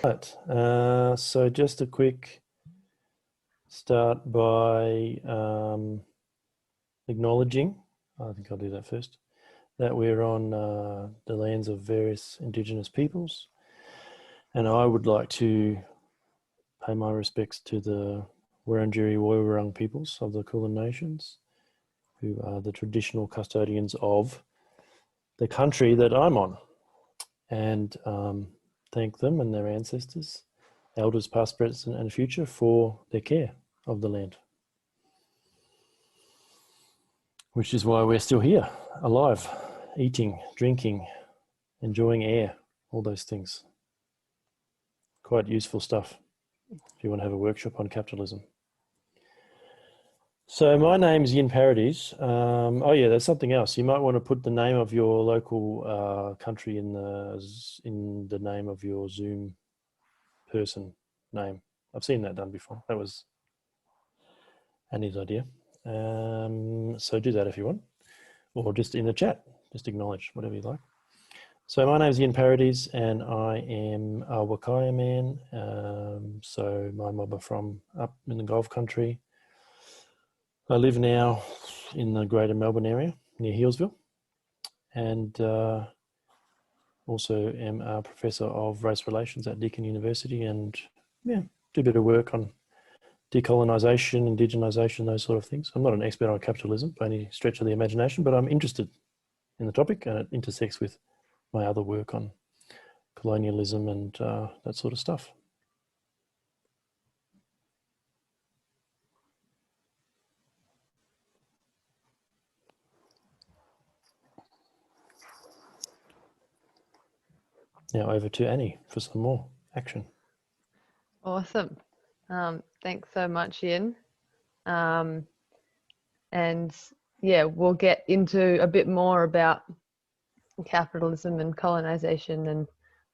Right. So just a quick start by acknowledging, I think I'll do that first, that we're on the lands of various Indigenous peoples. And I would like to pay my respects to the Wurunjeri Woiwurrung peoples of the Kulin Nations, who are the traditional custodians of the country that I'm on. And thank them and their ancestors, elders past, present and future, for their care of the land. Which is why we're still here, alive, eating, drinking, enjoying air, all those things. Quite useful stuff if you want to have a workshop on capitalism. So my name's Paradis. Oh yeah, there's something else. You might want to put the name of your local country in the name of your Zoom person name. I've seen that done before. That was Annie's idea. So do that if you want, or just in the chat, just acknowledge whatever you like. So my name's Paradis and I am a Wakaya man. So my mob are from up in the Gulf country. I live now in the greater Melbourne area near Healesville, and also am a professor of race relations at Deakin University, and yeah, do a bit of work on decolonisation, indigenisation, those sort of things. I'm not an expert on capitalism by any stretch of the imagination, but I'm interested in the topic, and it intersects with my other work on colonialism and that sort of stuff. Now over to Annie for some more action. Awesome. Thanks so much, Ian. And yeah, we'll get into a bit more about capitalism and colonization and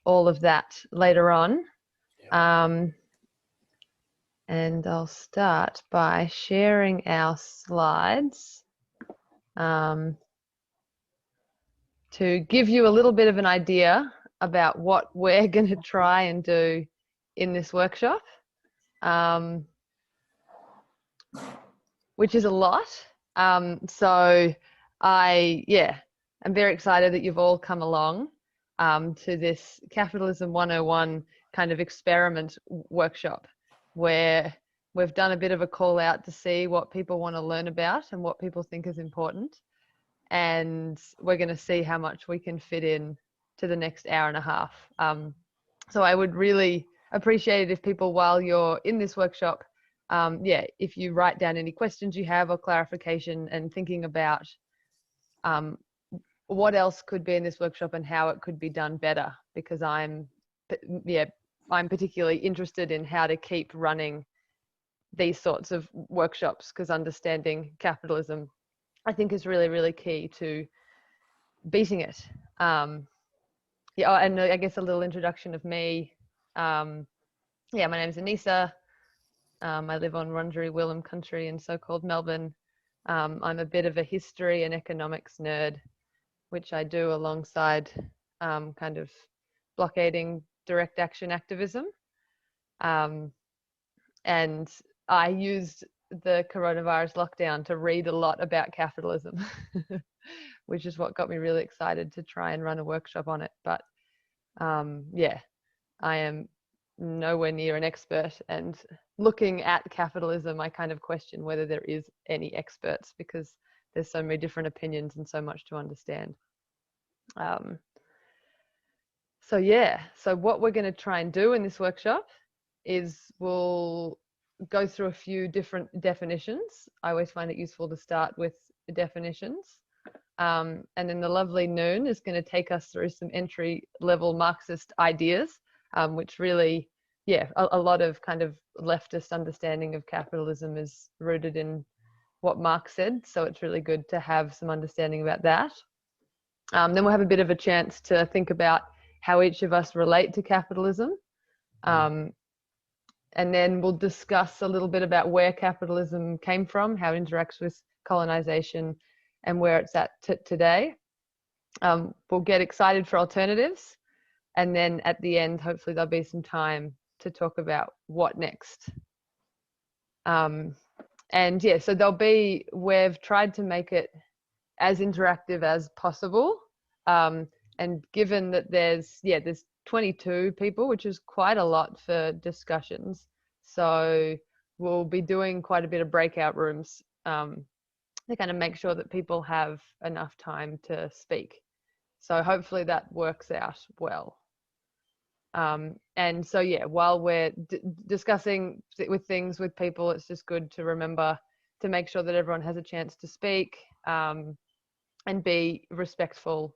all of that later on. Yeah. And I'll start by sharing our slides to give you a little bit of an idea about what we're going to try and do in this workshop, which is a lot. So I'm very excited that you've all come along to this Capitalism 101 kind of experiment workshop, where we've done a bit of a call out to see what people want to learn about and what people think is important. And we're going to see how much we can fit in to the next hour and a half. So I would really appreciate it if people, while you're in this workshop, if you write down any questions you have or clarification, and thinking about what else could be in this workshop and how it could be done better, because I'm particularly interested in how to keep running these sorts of workshops, because understanding capitalism, I think, is really, really key to beating it. And I guess a little introduction of me. My name is Anisa. I live on Wurunjeri Woiwurrung country in so-called Melbourne. I'm a bit of a history and economics nerd, which I do alongside kind of blockading direct action activism. And I used the coronavirus lockdown to read a lot about capitalism, which is what got me really excited to try and run a workshop on it. But I am nowhere near an expert, and looking at capitalism, I kind of question whether there is any experts, because there's so many different opinions and so much to understand. So what we're going to try and do in this workshop is we'll go through a few different definitions. I always find it useful to start with the definitions. And then the lovely Noon is going to take us through some entry-level Marxist ideas, which really, a lot of kind of leftist understanding of capitalism is rooted in what Marx said. So it's really good to have some understanding about that. Then we'll have a bit of a chance to think about how each of us relate to capitalism. And then we'll discuss a little bit about where capitalism came from, how it interacts with colonization, and where it's at today. We'll get excited for alternatives. And then at the end, hopefully there'll be some time to talk about what next. And yeah, so we've tried to make it as interactive as possible. And given that there's 22 people, which is quite a lot for discussions. So we'll be doing quite a bit of breakout rooms to kind of make sure that people have enough time to speak. So hopefully that works out well. And so, yeah, while we're discussing things with people, it's just good to remember to make sure that everyone has a chance to speak and be respectful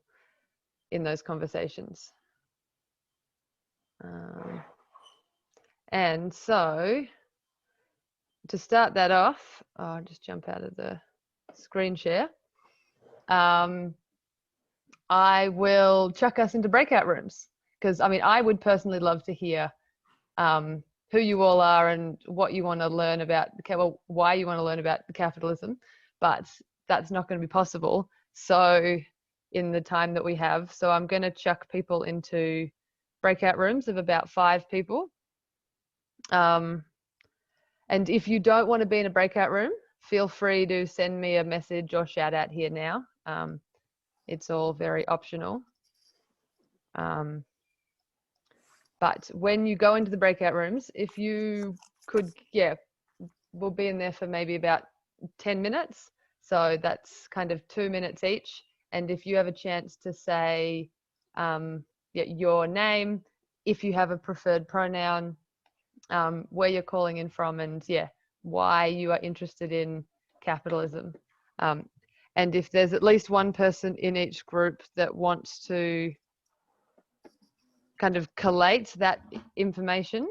in those conversations. And so to start that off, I'll just jump out of the screen share. I will chuck us into breakout rooms because, I mean, I would personally love to hear who you all are and what you want to learn about, well, why you want to learn about capitalism, but that's not going to be possible. So in the time that we have, so I'm going to chuck people into breakout rooms of about 5 people. And if you don't want to be in a breakout room, feel free to send me a message or shout out here now. It's all very optional. But when you go into the breakout rooms, if you could, we'll be in there for maybe about 10 minutes. So that's kind of 2 minutes each. And if you have a chance to say your name, if you have a preferred pronoun, where you're calling in from, and why you are interested in capitalism. And if there's at least one person in each group that wants to kind of collate that information,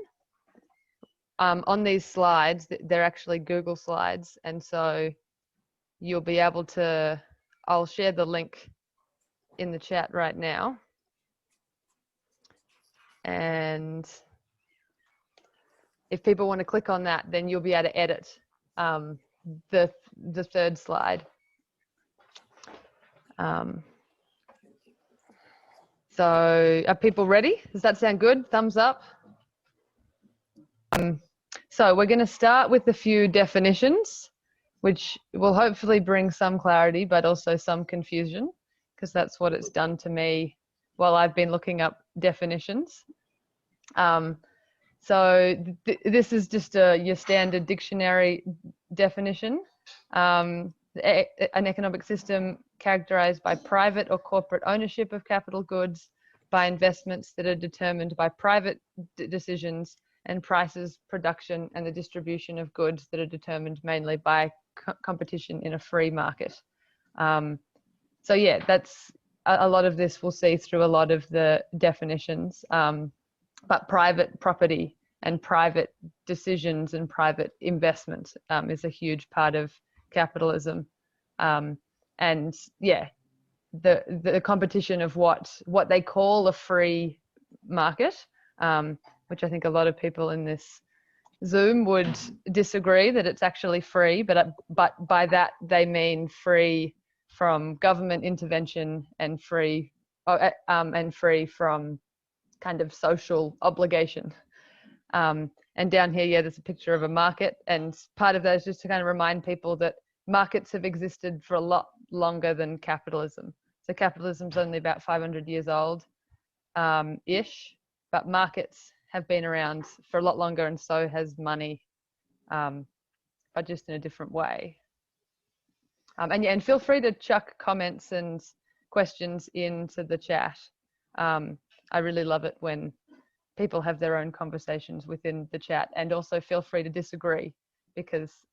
on these slides, they're actually Google slides. And so you'll be able to, I'll share the link in the chat right now. And if people want to click on that, then you'll be able to edit the third slide. So are people ready? Does that sound good? Thumbs up. So we're going to start with a few definitions, which will hopefully bring some clarity, but also some confusion, because that's what it's done to me while I've been looking up definitions. So this is just your standard dictionary definition. An economic system characterized by private or corporate ownership of capital goods, by investments that are determined by private decisions, and prices, production, and the distribution of goods that are determined mainly by competition in a free market. So yeah, that's a lot of this we'll see through a lot of the definitions. But private property and private decisions and private investment is a huge part of capitalism. And yeah, the competition of what they call a free market, which I think a lot of people in this Zoom would disagree that it's actually free, but by that they mean free from government intervention and free from kind of social obligation. And down here, there's a picture of a market, and part of that is just to kind of remind people that markets have existed for a lot longer than capitalism. So capitalism's only about 500 years old, ish, but markets have been around for a lot longer, and so has money, but just in a different way. And feel free to chuck comments and questions into the chat. I really love it when people have their own conversations within the chat, and also feel free to disagree, because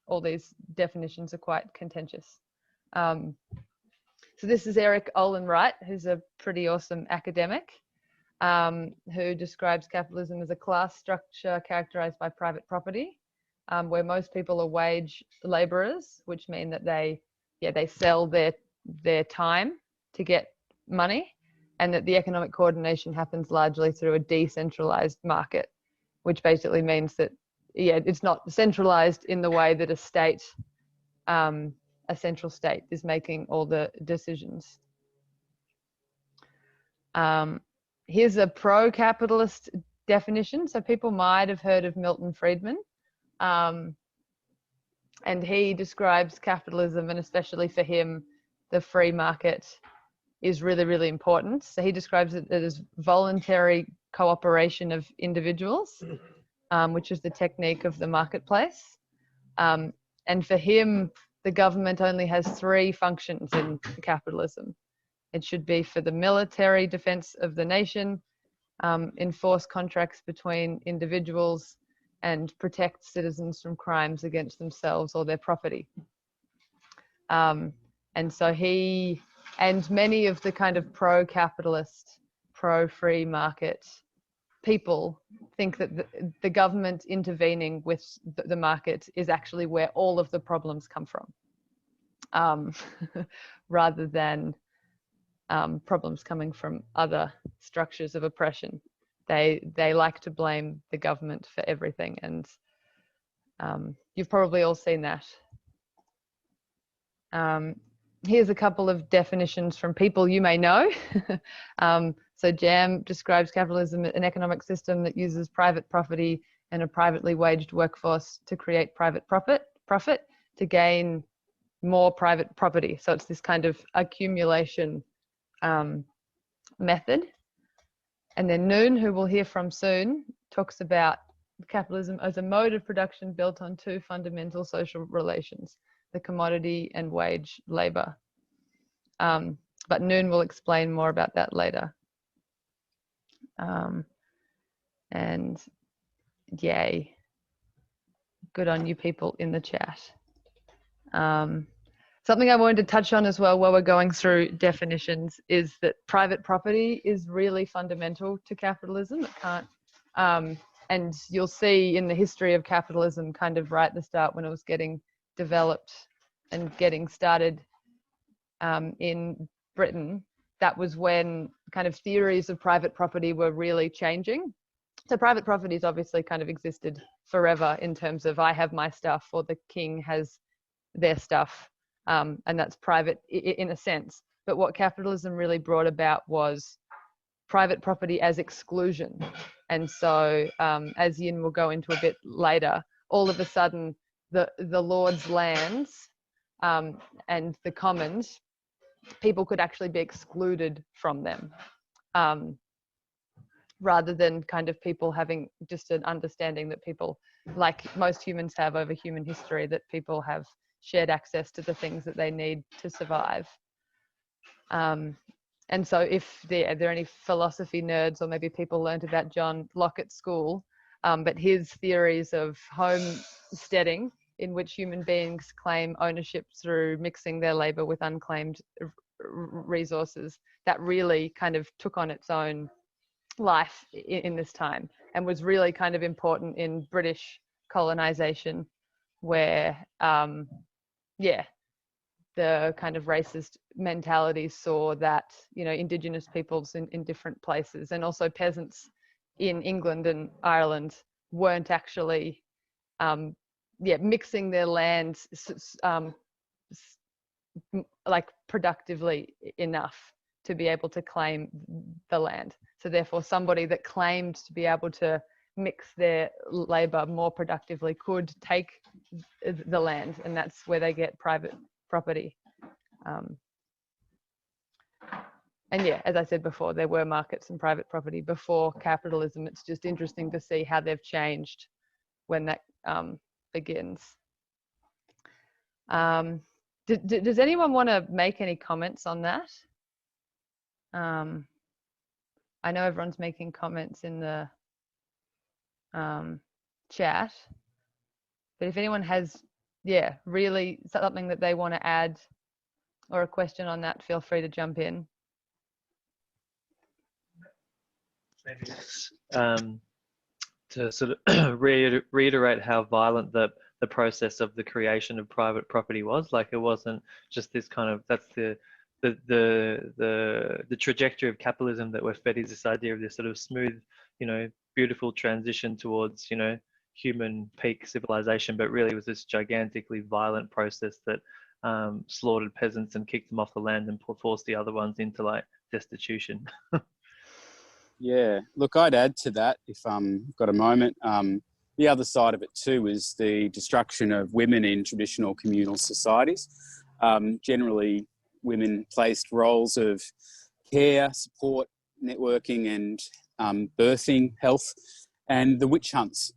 all these definitions are quite contentious. So this is Eric Olin Wright, who's a pretty awesome academic, who describes capitalism as a class structure characterized by private property, where most people are wage laborers, which mean that they sell their time to get money, and that the economic coordination happens largely through a decentralized market, which basically means that it's not centralized in the way that a state, a central state, is making all the decisions. Here's a pro-capitalist definition. So people might have heard of Milton Friedman. And he describes capitalism, and especially for him, the free market is really, really important. So he describes it as voluntary cooperation of individuals, which is the technique of the marketplace. And for him, the government only has three functions in capitalism. It should be for the military defense of the nation, enforce contracts between individuals, and protect citizens from crimes against themselves or their property. And so he and many of the kind of pro-capitalist, pro-free market people think that the government intervening with the market is actually where all of the problems come from, rather than problems coming from other structures of oppression. They like to blame the government for everything, and you've probably all seen that. Here's a couple of definitions from people you may know. So Jam describes capitalism as an economic system that uses private property and a privately waged workforce to create private profit to gain more private property. So it's this kind of accumulation method. And then Noon, who we'll hear from soon, talks about capitalism as a mode of production built on two fundamental social relations, the commodity and wage labor. But Noon will explain more about that later. And yay, good on you people in the chat. Something I wanted to touch on as well while we're going through definitions is that private property is really fundamental to capitalism. It can't, and you'll see in the history of capitalism, kind of right at the start when it was getting developed and getting started in Britain, that was when kind of theories of private property were really changing. So private property has obviously kind of existed forever in terms of I have my stuff or the king has their stuff. And that's private in a sense. But what capitalism really brought about was private property as exclusion. And so, as Yin will go into a bit later, all of a sudden, the lord's lands and the commons, people could actually be excluded from them, rather than kind of people having just an understanding that people, like most humans have over human history, that people have shared access to the things that they need to survive. And so if there are any philosophy nerds, or maybe people learned about John Locke at school, but his theories of homesteading, in which human beings claim ownership through mixing their labor with unclaimed resources, that really kind of took on its own life in this time and was really kind of important in British colonization, where the kind of racist mentality saw that, you know, indigenous peoples in different places, and also peasants in England and Ireland, weren't actually mixing their lands like productively enough to be able to claim the land. So therefore somebody that claimed to be able to mix their labor more productively could take the land, and that's where they get private property. And yeah, as I said before, there were markets and private property before capitalism. It's just interesting to see how they've changed when that begins. Does anyone want to make any comments on that? I know everyone's making comments in the chat, but if anyone has, really something that they want to add or a question on that, feel free to jump in. Maybe just to sort of reiterate how violent the process of the creation of private property was. Like, it wasn't just this kind of, that's the trajectory of capitalism that we're fed, is this idea of this sort of smooth, you know, beautiful transition towards, you know, human peak civilization, but really it was this gigantically violent process that slaughtered peasants and kicked them off the land and forced the other ones into like destitution. Yeah, look, I'd add to that if got a moment. The other side of it too is the destruction of women in traditional communal societies. Generally, women placed roles of care, support, networking, and birthing health, and the witch hunts,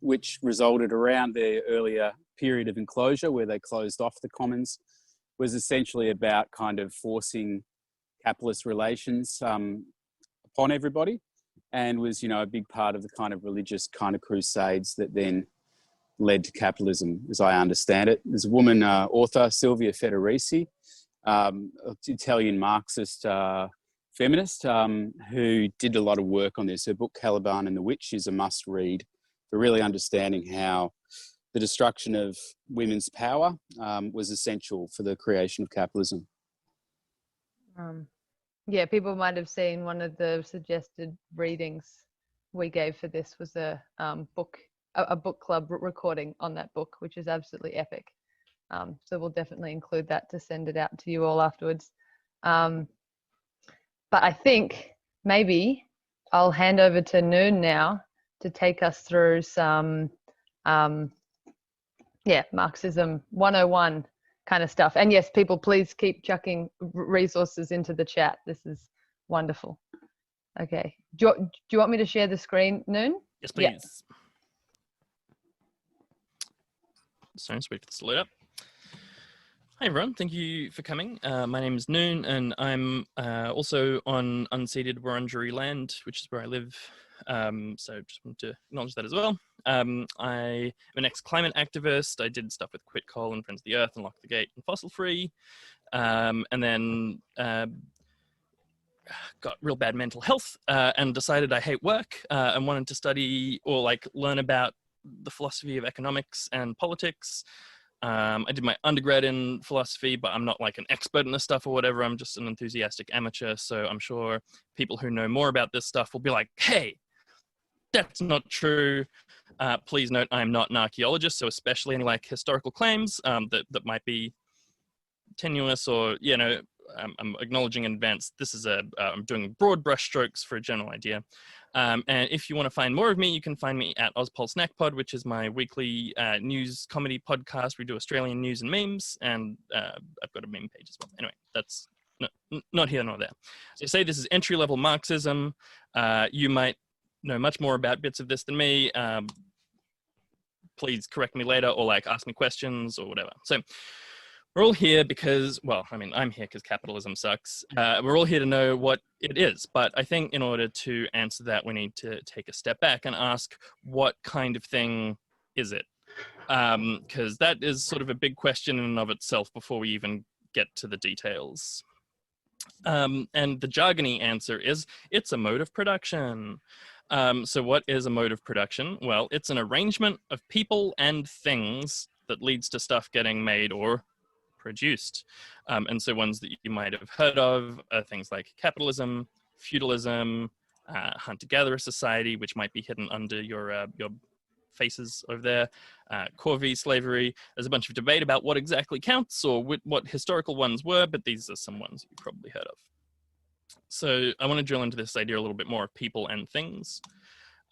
which resulted around the earlier period of enclosure where they closed off the commons, was essentially about kind of forcing capitalist relations upon everybody, and was, a big part of the kind of religious kind of crusades that then led to capitalism, as I understand it. There's a woman author, Silvia Federici, Italian Marxist feminist, who did a lot of work on this. Her book, Caliban and the Witch, is a must read for really understanding how the destruction of women's power was essential for the creation of capitalism. Yeah, people might have seen one of the suggested readings we gave for this was a book club recording on that book, which is absolutely epic. So we'll definitely include that to send it out to you all afterwards. But I think maybe I'll hand over to Noon now to take us through some Marxism 101 kind of stuff. And yes, people, please keep chucking resources into the chat. This is wonderful. Okay. Do you want me to share the screen, Noon? Yes, please. Yeah. So just wait for this to load up. Hi, everyone. Thank you for coming. My name is Noon, and I'm also on unceded Wurunjeri land, which is where I live. So just want to acknowledge that as well. I'm an ex-climate activist. I did stuff with Quit Coal and Friends of the Earth and Lock the Gate and Fossil Free. And then got real bad mental health and decided I hate work and wanted to study or learn about the philosophy of economics and politics. I did my undergrad in philosophy, but I'm not an expert in this stuff or whatever. I'm just an enthusiastic amateur. So I'm sure people who know more about this stuff will be like, hey, that's not true. Please note, I'm not an archaeologist. So especially any historical claims that might be tenuous or, I'm acknowledging in advance, this is I'm doing broad brushstrokes for a general idea. And if you want to find more of me, you can find me at Ozpol Snackpod, which is my weekly news comedy podcast. We do Australian news and memes, and I've got a meme page as well. Anyway, that's not here nor there. So say this is entry-level Marxism. You might know much more about bits of this than me. Please correct me later or ask me questions or whatever. So we're all here because, I'm here because capitalism sucks. We're all here to know what it is. But I think in order to answer that, we need to take a step back and ask, what kind of thing is it? Because that is sort of a big question in and of itself before we even get to the details. And the jargony answer is, it's a mode of production. So what is a mode of production? Well, it's an arrangement of people and things that leads to stuff getting made or produced. And so ones that you might have heard of are things like capitalism, feudalism, hunter-gatherer society, which might be hidden under your faces over there, corvée slavery. There's a bunch of debate about what exactly counts or what historical ones were, but these are some ones you've probably heard of. So I want to drill into this idea a little bit more of people and things.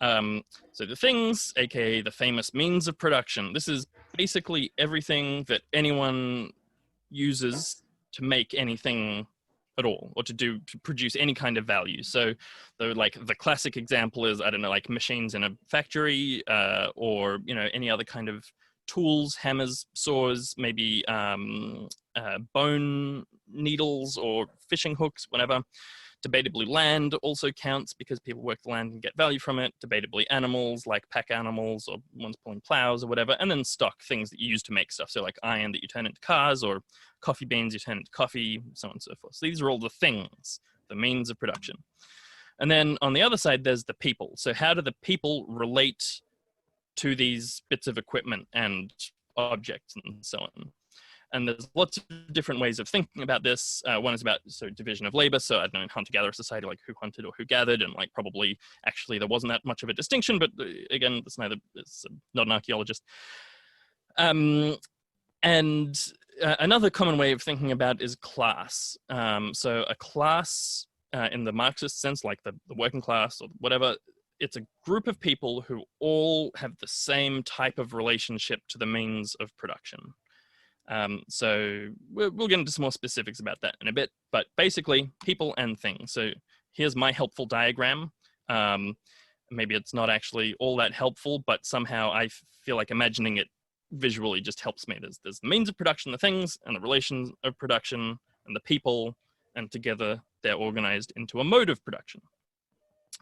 So the things, aka the famous means of production, this is basically everything that anyone uses to make anything at all, or to produce any kind of value. So the classic example is, I don't know, machines in a factory, or any other kind of tools, hammers, saws, maybe bone needles or fishing hooks, whatever. Debatably, land also counts because people work the land and get value from it. Debatably, animals, like pack animals or ones pulling plows or whatever. And then stock, things that you use to make stuff. So iron that you turn into cars, or coffee beans you turn into coffee, so on and so forth. So these are all the things, the means of production. And then on the other side, there's the people. So how do the people relate to these bits of equipment and objects and so on? And there's lots of different ways of thinking about this. One is about division of labor. So I don't know, in hunter-gatherer society, who hunted or who gathered, and probably actually there wasn't that much of a distinction. But again, it's not an archaeologist. And another common way of thinking about is class. So a class in the Marxist sense, like the working class or whatever, it's a group of people who all have the same type of relationship to the means of production. So we'll get into some more specifics about that in a bit, but basically people and things. So here's my helpful diagram. Maybe it's not actually all that helpful, but somehow I feel like imagining it visually just helps me. There's the means of production, the things, and the relations of production, and the people, and together they're organized into a mode of production.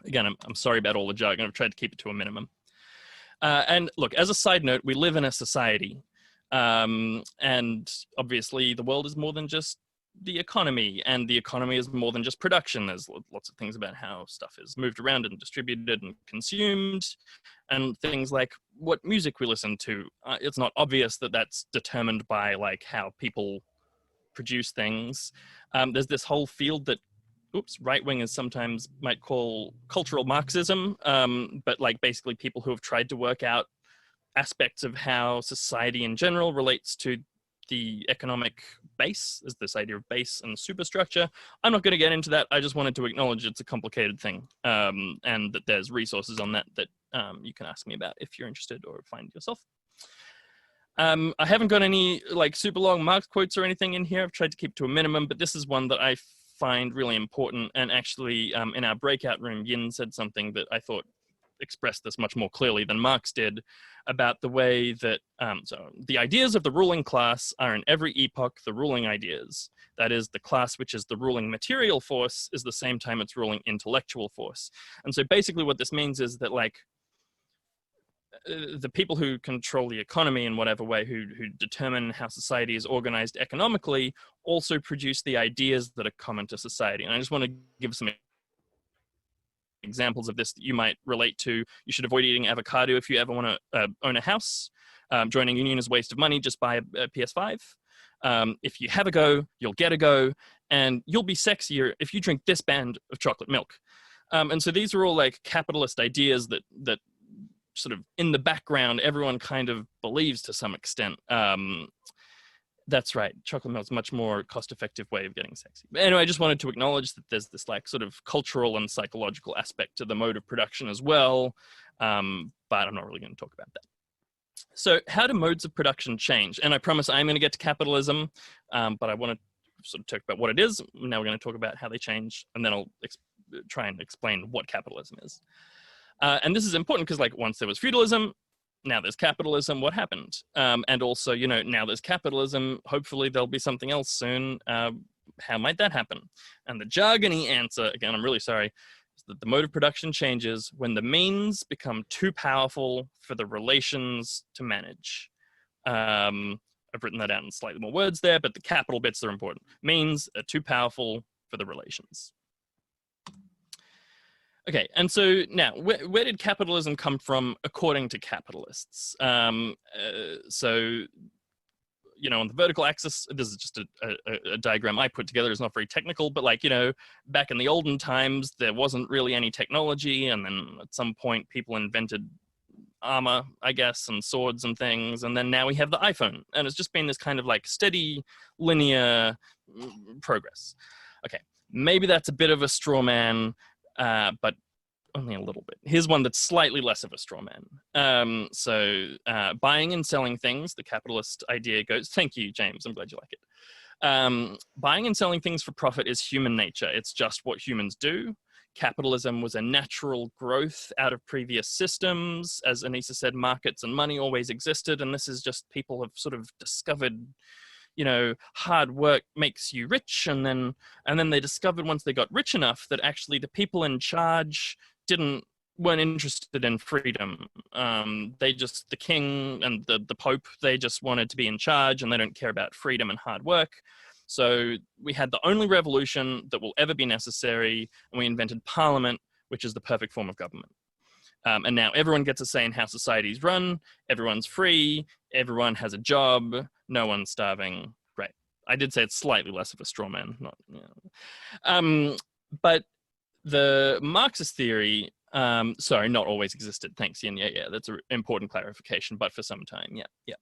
Again, I'm sorry about all the jargon. I've tried to keep it to a minimum. And look, as a side note, we live in a society. And obviously the world is more than just the economy, and the economy is more than just production. There's lots of things about how stuff is moved around and distributed and consumed, and things like what music we listen to. It's not obvious that that's determined by like how people produce things. There's this whole field that right wingers sometimes might call cultural Marxism, but like basically people who have tried to work out aspects of how society in general relates to the economic base, is this idea of base and superstructure. I'm not going to get into that. I just wanted to acknowledge it's a complicated thing, and that there's resources on that you can ask me about if you're interested or find yourself. I haven't got any like super long Marx quotes or anything in here. I've tried to keep to a minimum, but this is one that I find really important. And actually in our breakout room, Yin said something that I thought expressed this much more clearly than Marx did, about the way that, so the ideas of the ruling class are in every epoch the ruling ideas. That is, the class which is the ruling material force is the same time it's ruling intellectual force. And so basically what this means is that like, the people who control the economy in whatever way, who determine how society is organized economically, also produce the ideas that are common to society. And I just want to give some examples of this that you might relate to. You should avoid eating avocado if you ever want to own a house. Joining a union is a waste of money. Just buy a PS5. If you have a go, you'll get a go, and you'll be sexier if you drink this band of chocolate milk. And so these are all like capitalist ideas that sort of in the background, everyone kind of believes to some extent. That's right. Chocolate milk is a much more cost-effective way of getting sexy. But anyway, I just wanted to acknowledge that there's this like sort of cultural and psychological aspect to the mode of production as well. But I'm not really going to talk about that. So how do modes of production change? And I promise I'm going to get to capitalism, but I want to sort of talk about what it is. Now we're going to talk about how they change, and then I'll try and explain what capitalism is. And this is important because like once there was feudalism, now there's capitalism, what happened? And also, you know, now there's capitalism, hopefully there'll be something else soon. How might that happen? And the jargony answer, again, I'm really sorry, is that the mode of production changes when the means become too powerful for the relations to manage. I've written that out in slightly more words there, but the capital bits are important. Means are too powerful for the relations. Okay, and so now, where did capitalism come from according to capitalists? So, you know, on the vertical axis, this is just a diagram I put together. It's not very technical, but like, you know, back in the olden times, there wasn't really any technology. And then at some point, people invented armor, I guess, and swords and things. And then now we have the iPhone. And it's just been this kind of like steady, linear progress. Okay, maybe that's a bit of a straw man. But only a little bit. Here's one that's slightly less of a straw man. So buying and selling things, the capitalist idea goes, thank you, James, I'm glad you like it. Buying and selling things for profit is human nature. It's just what humans do. Capitalism was a natural growth out of previous systems. As Anisa said, markets and money always existed, and this is just people have sort of discovered, you know, hard work makes you rich, and then they discovered once they got rich enough that actually the people in charge weren't interested in freedom. They just, the king and the Pope, they just wanted to be in charge, and they don't care about freedom and hard work. So we had the only revolution that will ever be necessary, and we invented Parliament, which is the perfect form of government. And now everyone gets a say in how societies run, everyone's free, everyone has a job, no one's starving. Great. I did say it's slightly less of a straw man, not, you know. But the Marxist theory, sorry, not always existed. Thanks, Yin. Yeah, that's an important clarification, but for some time, yeah.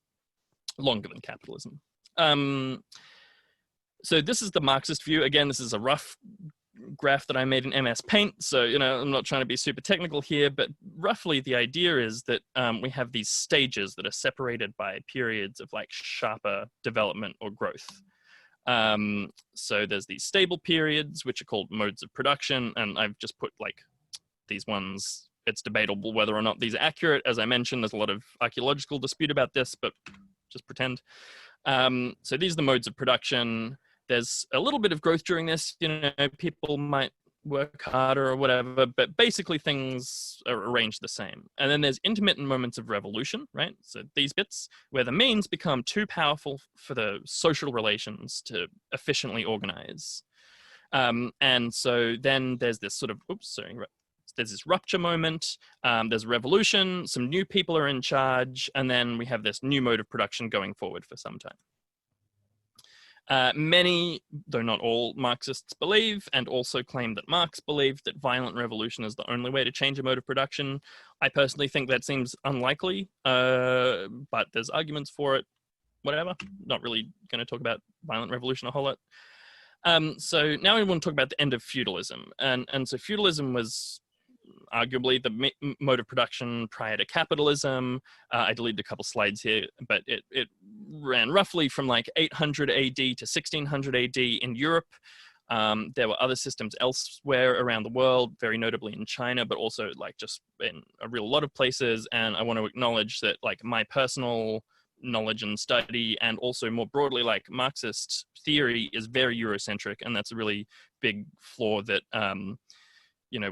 Longer than capitalism. So this is the Marxist view. Again, this is a rough graph that I made in MS Paint. So, I'm not trying to be super technical here, but roughly the idea is that we have these stages that are separated by periods of like sharper development or growth. So there's these stable periods, which are called modes of production. And I've just put like these ones. It's debatable whether or not these are accurate. As I mentioned, there's a lot of archaeological dispute about this, but just pretend. So these are the modes of production. There's a little bit of growth during this, people might work harder or whatever, but basically things are arranged the same. And then there's intermittent moments of revolution, right? So these bits where the means become too powerful for the social relations to efficiently organize. And so then there's this sort of, there's this rupture moment, there's a revolution, some new people are in charge, and then we have this new mode of production going forward for some time. Many, though not all, Marxists believe and also claim that Marx believed that violent revolution is the only way to change a mode of production. I personally think that seems unlikely, but there's arguments for it, whatever. Not really going to talk about violent revolution a whole lot. So now we want to talk about the end of feudalism. And so feudalism was arguably the mode of production prior to capitalism. I deleted a couple slides here, but it ran roughly from like 800 AD to 1600 AD in Europe. There were other systems elsewhere around the world, very notably in China, but also like just in a real lot of places. And I want to acknowledge that like my personal knowledge and study, and also more broadly like Marxist theory, is very Eurocentric, and that's a really big flaw that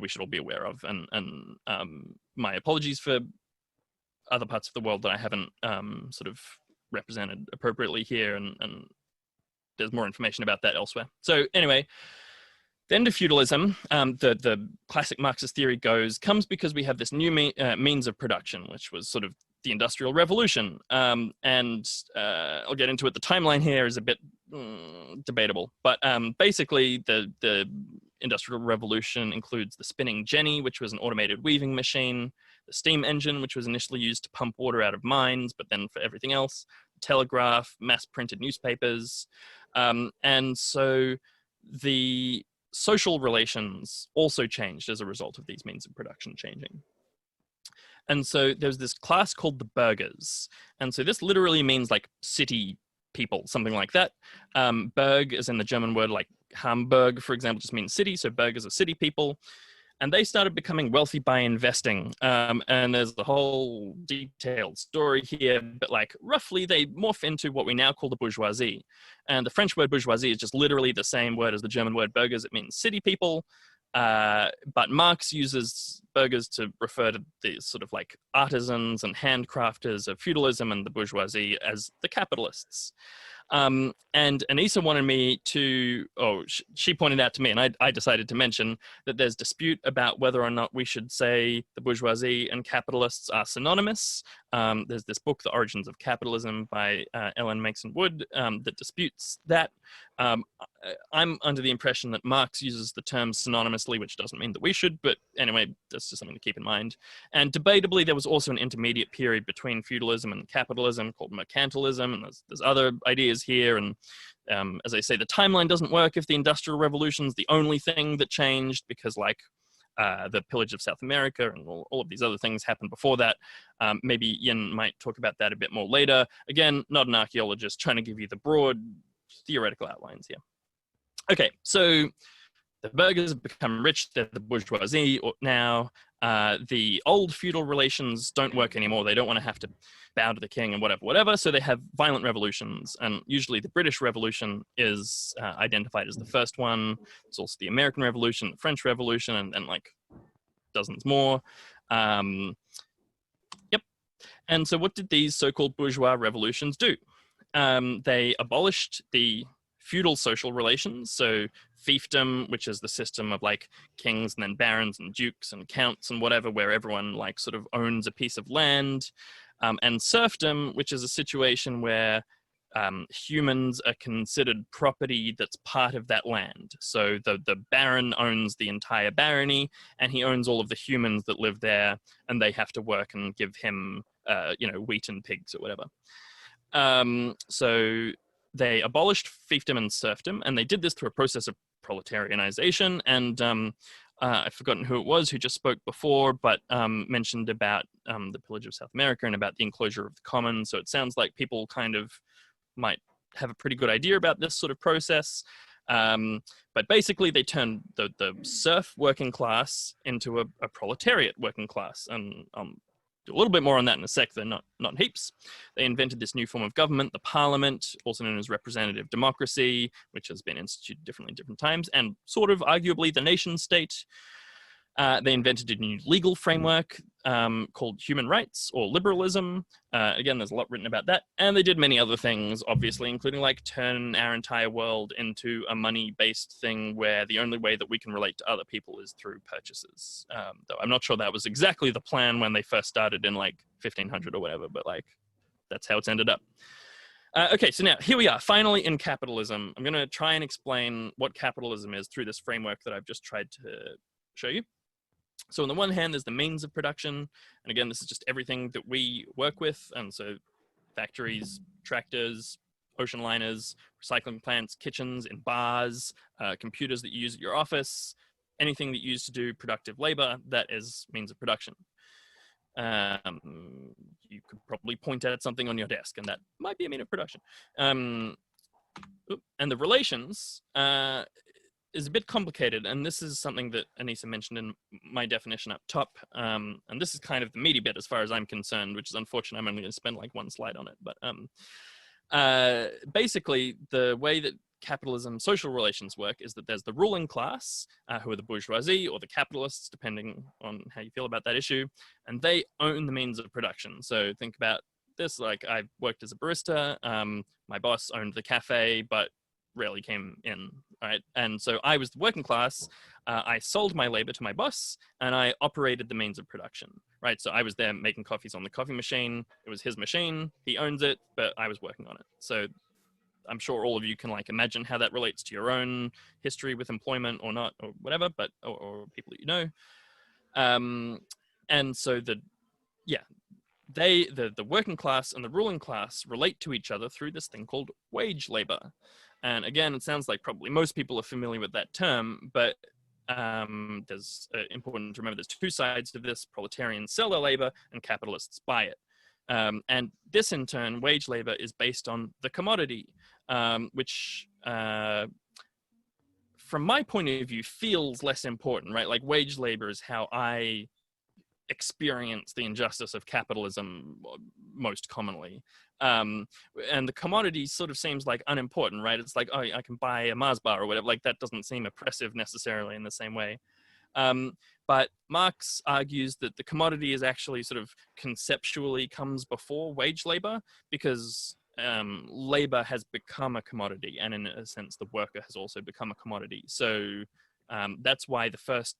we should all be aware of. And my apologies for other parts of the world that I haven't sort of represented appropriately here, and there's more information about that elsewhere. So anyway, the end of feudalism, the classic Marxist theory comes because we have this new means of production, which was sort of the Industrial Revolution. And I'll get into it. The timeline here is a bit debatable, but basically the Industrial Revolution includes the spinning jenny, which was an automated weaving machine, the steam engine, which was initially used to pump water out of mines, but then for everything else, the telegraph, mass printed newspapers. And so the social relations also changed as a result of these means of production changing. And so there's this class called the burghers. And so this literally means like city people, something like that. Burg is in the German word like Hamburg, for example, just means city. So burghers are city people. And they started becoming wealthy by investing. And there's the whole detailed story here, but like roughly they morph into what we now call the bourgeoisie. And the French word bourgeoisie is just literally the same word as the German word burghers. It means city people. But Marx uses burghers to refer to these sort of like artisans and handcrafters of feudalism and the bourgeoisie as the capitalists. And Anisa wanted me to, she pointed out to me, and I decided to mention that there's dispute about whether or not we should say the bourgeoisie and capitalists are synonymous. There's this book, The Origins of Capitalism by Ellen Mason Wood, that disputes that. I'm under the impression that Marx uses the terms synonymously, which doesn't mean that we should, but anyway, that's just something to keep in mind. And debatably, there was also an intermediate period between feudalism and capitalism called mercantilism, and there's other ideas here. And as I say, the timeline doesn't work if the Industrial Revolution is the only thing that changed, because like the pillage of South America and all of these other things happened before that. Maybe Yin might talk about that a bit more later. Again, not an archaeologist, trying to give you the broad theoretical outlines here. Okay, so the burghers have become rich, they're the bourgeoisie now. The old feudal relations don't work anymore. They don't want to have to bow to the king and whatever. So they have violent revolutions. And usually the British Revolution is identified as the first one. It's also the American Revolution, the French Revolution, and like dozens more. Yep. And so what did these so-called bourgeois revolutions do? They abolished the feudal social relations, so fiefdom, which is the system of like kings and then barons and dukes and counts and whatever, where everyone like sort of owns a piece of land, and serfdom, which is a situation where humans are considered property that's part of that land. So the baron owns the entire barony, and he owns all of the humans that live there, and they have to work and give him wheat and pigs or whatever. So they abolished fiefdom and serfdom, and they did this through a process of proletarianization. And I've forgotten who it was who just spoke before, but mentioned about the pillage of South America and about the enclosure of the commons. So it sounds like people kind of might have a pretty good idea about this sort of process. But basically they turned the serf working class into a proletariat working class. And do a little bit more on that in a sec, though not heaps. They invented this new form of government, the parliament, also known as representative democracy, which has been instituted differently in different times, and sort of arguably the nation state. They invented a new legal framework called human rights or liberalism. Again, there's a lot written about that. And they did many other things, obviously, including like turn our entire world into a money-based thing where the only way that we can relate to other people is through purchases. Though I'm not sure that was exactly the plan when they first started in like 1500 or whatever, but like that's how it's ended up. Okay, so now here we are, finally in capitalism. I'm going to try and explain what capitalism is through this framework that I've just tried to show you. So on the one hand, there's the means of production. And again, this is just everything that we work with. And so factories, tractors, ocean liners, recycling plants, kitchens and bars, computers that you use at your office, anything that you use to do productive labor, that is means of production. You could probably point at something on your desk and that might be a means of production. And the relations, is a bit complicated, and this is something that Anisa mentioned in my definition up top, and this is kind of the meaty bit as far as I'm concerned, which is unfortunate. I'm only going to spend like one slide on it, but basically the way that capitalism social relations work is that there's the ruling class, who are the bourgeoisie or the capitalists, depending on how you feel about that issue, and they own the means of production. So think about this, like I worked as a barista, my boss owned the cafe, but rarely came in, right? And so I was the working class, I sold my labor to my boss, and I operated the means of production, right? So I was there making coffees on the coffee machine, it was his machine, he owns it, but I was working on it. So I'm sure all of you can like imagine how that relates to your own history with employment or not, or whatever, but, or people that you know. And so the working class and the ruling class relate to each other through this thing called wage labor. And again, it sounds like probably most people are familiar with that term, but there's important to remember there's two sides to this: proletarians sell their labor and capitalists buy it. And this in turn, wage labor, is based on the commodity, which from my point of view feels less important, right? Like wage labor is how I experience the injustice of capitalism most commonly. And the commodity sort of seems like unimportant, right? It's like, oh, I can buy a Mars bar or whatever. Like that doesn't seem oppressive necessarily in the same way. But Marx argues that the commodity is actually sort of conceptually comes before wage labor, because labor has become a commodity, and in a sense the worker has also become a commodity. So that's why the first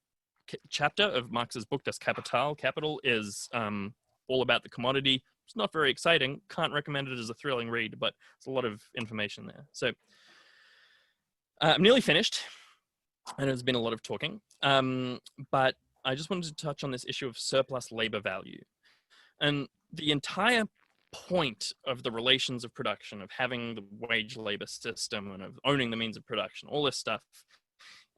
chapter of Marx's book, Das Kapital, Capital, is all about the commodity. It's not very exciting, can't recommend it as a thrilling read, but it's a lot of information there. So I'm nearly finished. I know there's been a lot of talking, but I just wanted to touch on this issue of surplus labor value. And the entire point of the relations of production, of having the wage labor system and of owning the means of production, all this stuff,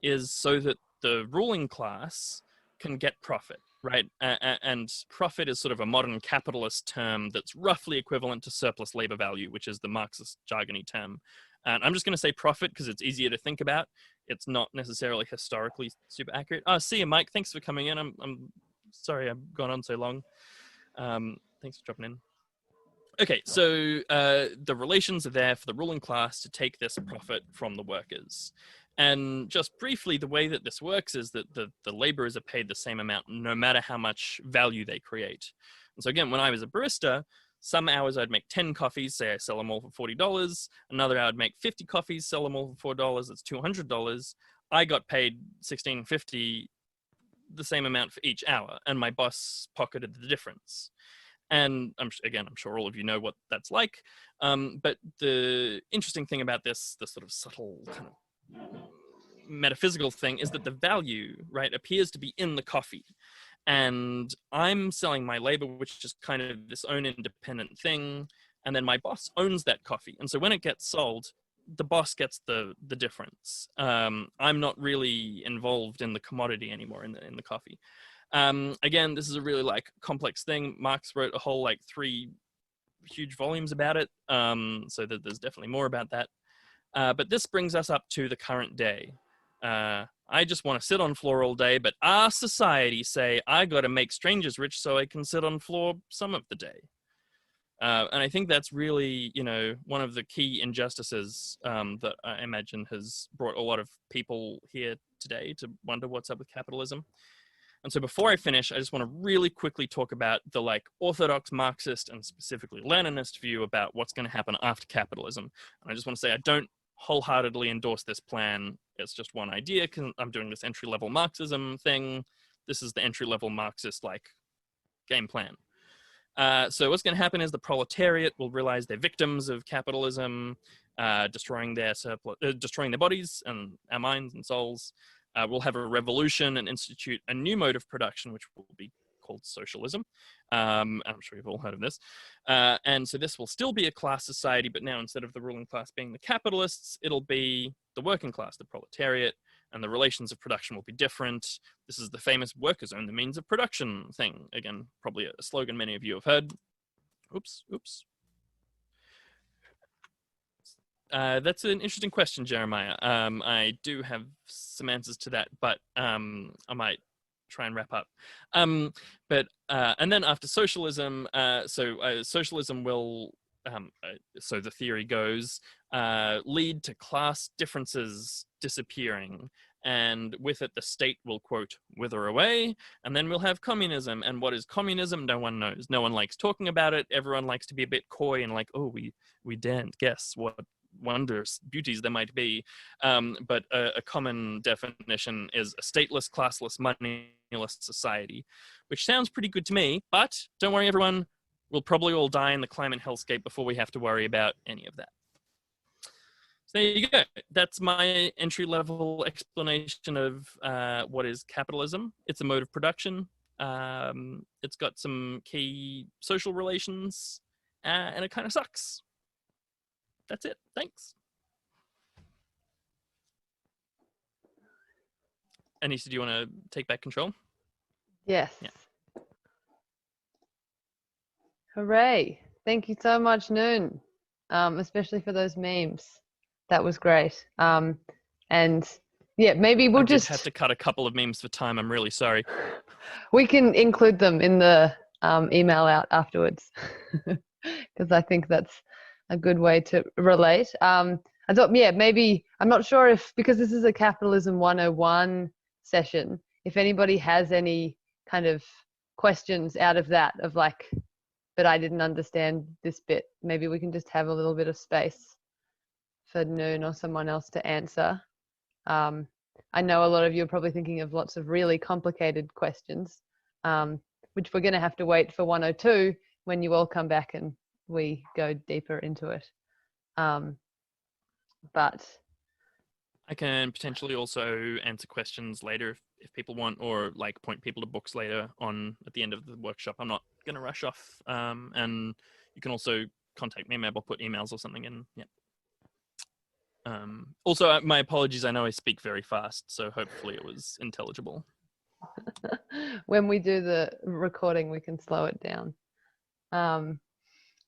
is so that the ruling class can get profit, right? And profit is sort of a modern capitalist term that's roughly equivalent to surplus labor value, which is the Marxist jargony term. And I'm just going to say profit because it's easier to think about. It's not necessarily historically super accurate. Oh, see you, Mike. Thanks for coming in. I'm sorry I've gone on so long. Thanks for dropping in. Okay, so the relations are there for the ruling class to take this profit from the workers. And just briefly, the way that this works is that the laborers are paid the same amount no matter how much value they create. And so again, when I was a barista, some hours I'd make 10 coffees, say I sell them all for $40. Another hour I'd make 50 coffees, sell them all for $4, that's $200. I got paid $16.50, the same amount for each hour, and my boss pocketed the difference. And I'm sure all of you know what that's like. But the interesting thing about this sort of subtle kind of metaphysical thing is that the value, right, appears to be in the coffee. And I'm selling my labor, which is kind of this own independent thing. And then my boss owns that coffee. And so when it gets sold, the boss gets the difference. I'm not really involved in the commodity anymore in the coffee. Again, this is a really like complex thing. Marx wrote a whole like 3 huge volumes about it, so that there's definitely more about that. But this brings us up to the current day. I just want to sit on floor all day, but our society say I got to make strangers rich so I can sit on floor some of the day. And I think that's really, you know, one of the key injustices that I imagine has brought a lot of people here today to wonder what's up with capitalism. And so before I finish, I just want to really quickly talk about the like orthodox Marxist and specifically Leninist view about what's going to happen after capitalism. And I just want to say I don't wholeheartedly endorse this plan. It's just one idea because I'm doing this entry-level Marxism thing. This is the entry-level Marxist like game plan. So what's going to happen is the proletariat will realize they're victims of capitalism, destroying their bodies and our minds and souls. We'll have a revolution and institute a new mode of production, which will be called socialism. I'm sure you've all heard of this. And so this will still be a class society, but now instead of the ruling class being the capitalists, it'll be the working class, the proletariat, and the relations of production will be different. This is the famous workers own the means of production thing. Again, probably a slogan many of you have heard. Oops. That's an interesting question, Jeremiah. I do have some answers to that, but I might try and wrap up. And then after socialism, socialism will, so the theory goes, lead to class differences disappearing. And with it, the state will, quote, wither away. And then we'll have communism. And what is communism? No one knows. No one likes talking about it. Everyone likes to be a bit coy and like, oh, we daren't guess what wondrous beauties there might be. But a common definition is a stateless, classless, moneyless society, which sounds pretty good to me. But don't worry, everyone. We'll probably all die in the climate hellscape before we have to worry about any of that. So there you go. That's my entry-level explanation of what is capitalism. It's a mode of production. It's got some key social relations, and it kind of sucks. That's it. Thanks. Anisa, do you want to take back control? Yes. Yeah. Hooray. Thank you so much, Noon, especially for those memes. That was great. And yeah, maybe we'll just have to cut a couple of memes for time. I'm really sorry. We can include them in the email out afterwards because I think that's a good way to relate. I thought, yeah, maybe, I'm not sure if, because this is a Capitalism 101 session, if anybody has any kind of questions out of that, of like, but I didn't understand this bit, maybe we can just have a little bit of space for Noon or someone else to answer. I know a lot of you are probably thinking of lots of really complicated questions, which we're going to have to wait for 102 when you all come back and we go deeper into it. But I can potentially also answer questions later if people want, or like point people to books later on at the end of the workshop. I'm not going to rush off. And you can also contact me. Maybe I'll put emails or something in. Yeah. Also, my apologies. I know I speak very fast, so hopefully it was intelligible. When we do the recording, we can slow it down.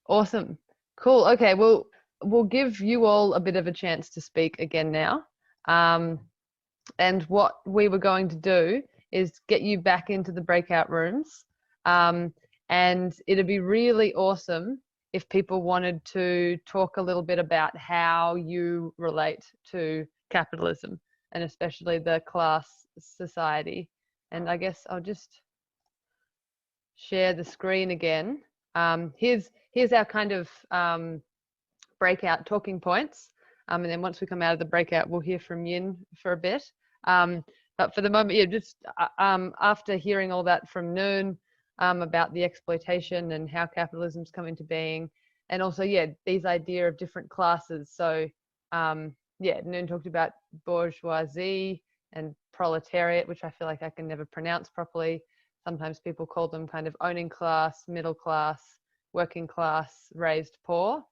Awesome. Cool. Okay, we'll give you all a bit of a chance to speak again now. And what we were going to do is get you back into the breakout rooms. And it'd be really awesome if people wanted to talk a little bit about how you relate to capitalism and especially the class society. And I guess I'll just share the screen again. Here's our kind of breakout talking points. And then once we come out of the breakout, we'll hear from Yin for a bit. But for the moment, yeah, just after hearing all that from Noon, about the exploitation and how capitalism's come into being, and also, yeah, these idea of different classes. So, yeah, Noon talked about bourgeoisie and proletariat, which I feel like I can never pronounce properly. Sometimes people call them kind of owning class, middle class, working class, raised poor.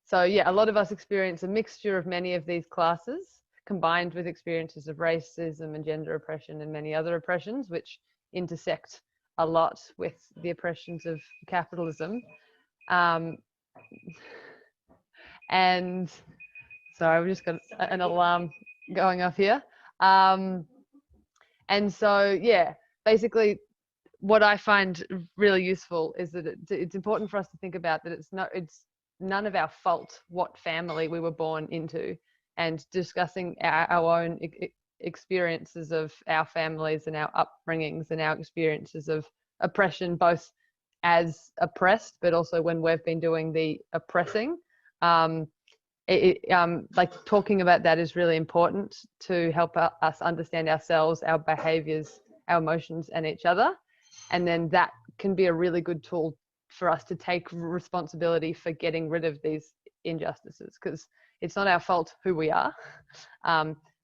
So yeah, a lot of us experience a mixture of many of these classes combined with experiences of racism and gender oppression and many other oppressions, which intersect a lot with the oppressions of capitalism. And sorry, we've just got an alarm going off here. And so, yeah, basically what I find really useful is that it's important for us to think about that it's none of our fault what family we were born into, and discussing our own experiences of our families and our upbringings and our experiences of oppression, both as oppressed, but also when we've been doing the oppressing. Like talking about that is really important to help us understand ourselves, our behaviors, our emotions, and each other. And then that can be a really good tool for us to take responsibility for getting rid of these injustices, because it's not our fault who we are,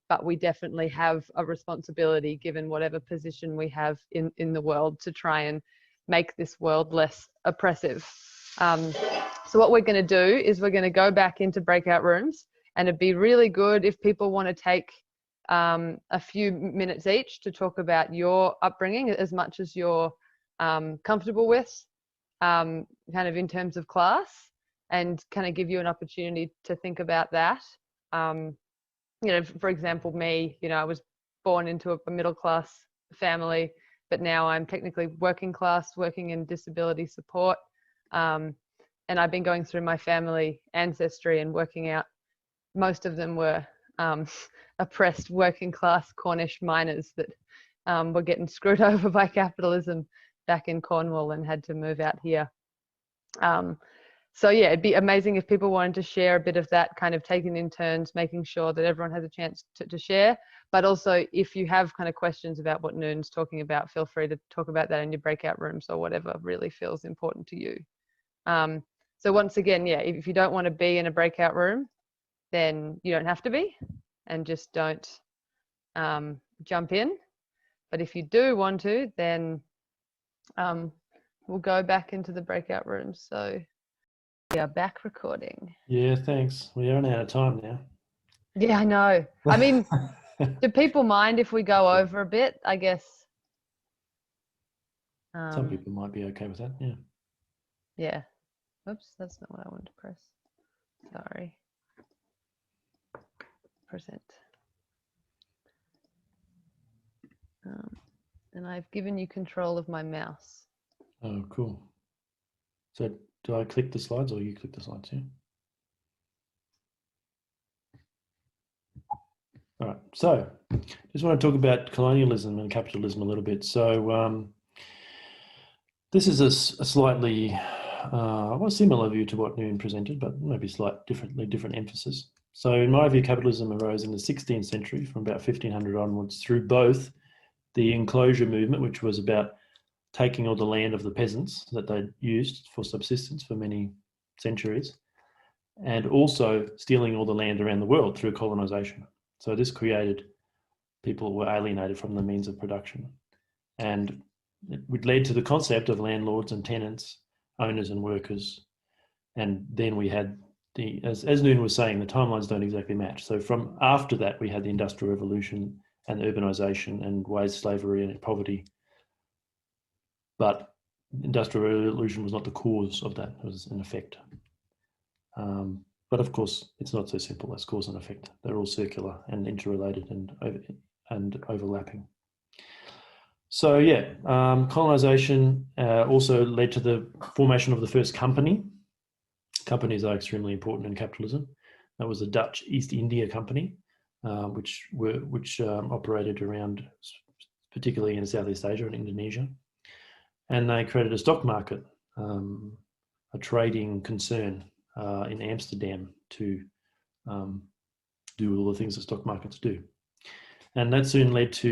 but we definitely have a responsibility, given whatever position we have in the world, to try and make this world less oppressive. So what we're going to do is we're going to go back into breakout rooms, and it'd be really good if people want to take a few minutes each to talk about your upbringing as much as you're comfortable with, kind of in terms of class, and kind of give you an opportunity to think about that. You know, for example, me, you know, I was born into a middle class family, but now I'm technically working class, working in disability support. And I've been going through my family ancestry and working out, most of them were oppressed working class Cornish miners that were getting screwed over by capitalism back in Cornwall and had to move out here. So yeah, it'd be amazing if people wanted to share a bit of that, kind of taking in turns, making sure that everyone has a chance to share. But also, if you have kind of questions about what Noon's talking about, feel free to talk about that in your breakout rooms or whatever really feels important to you. So once again, yeah, if you don't want to be in a breakout room, then you don't have to be, and just don't jump in. But if you do want to, then we'll go back into the breakout rooms. So we are back recording. Yeah, thanks. We're running out of time now. Yeah, I know. I mean, do people mind if we go over a bit? I guess. Some people might be okay with that, yeah. Yeah. Oops, that's not what I wanted to press. Sorry. Present. And I've given you control of my mouse. Oh, cool. So do I click the slides or you click the slides, yeah? All right, so just want to talk about colonialism and capitalism a little bit. So this is a slightly well, similar view to what Noon presented, but maybe different emphasis. So in my view, capitalism arose in the 16th century from about 1500 onwards through both the enclosure movement, which was about taking all the land of the peasants that they'd used for subsistence for many centuries, and also stealing all the land around the world through colonization. So this created people who were alienated from the means of production. And it led to the concept of landlords and tenants, owners and workers. And then we had as Noon was saying, the timelines don't exactly match. So from after that, we had the Industrial Revolution and urbanization and wage slavery and poverty. But Industrial Revolution was not the cause of that, it was an effect. But of course, it's not so simple as cause and effect. They're all circular and interrelated and overlapping. So yeah, colonization also led to the formation of the first company. Companies are extremely important in capitalism. That was the Dutch East India Company, which operated around, particularly in Southeast Asia and Indonesia. And they created a stock market, a trading concern in Amsterdam to do all the things that stock markets do. And that soon led to,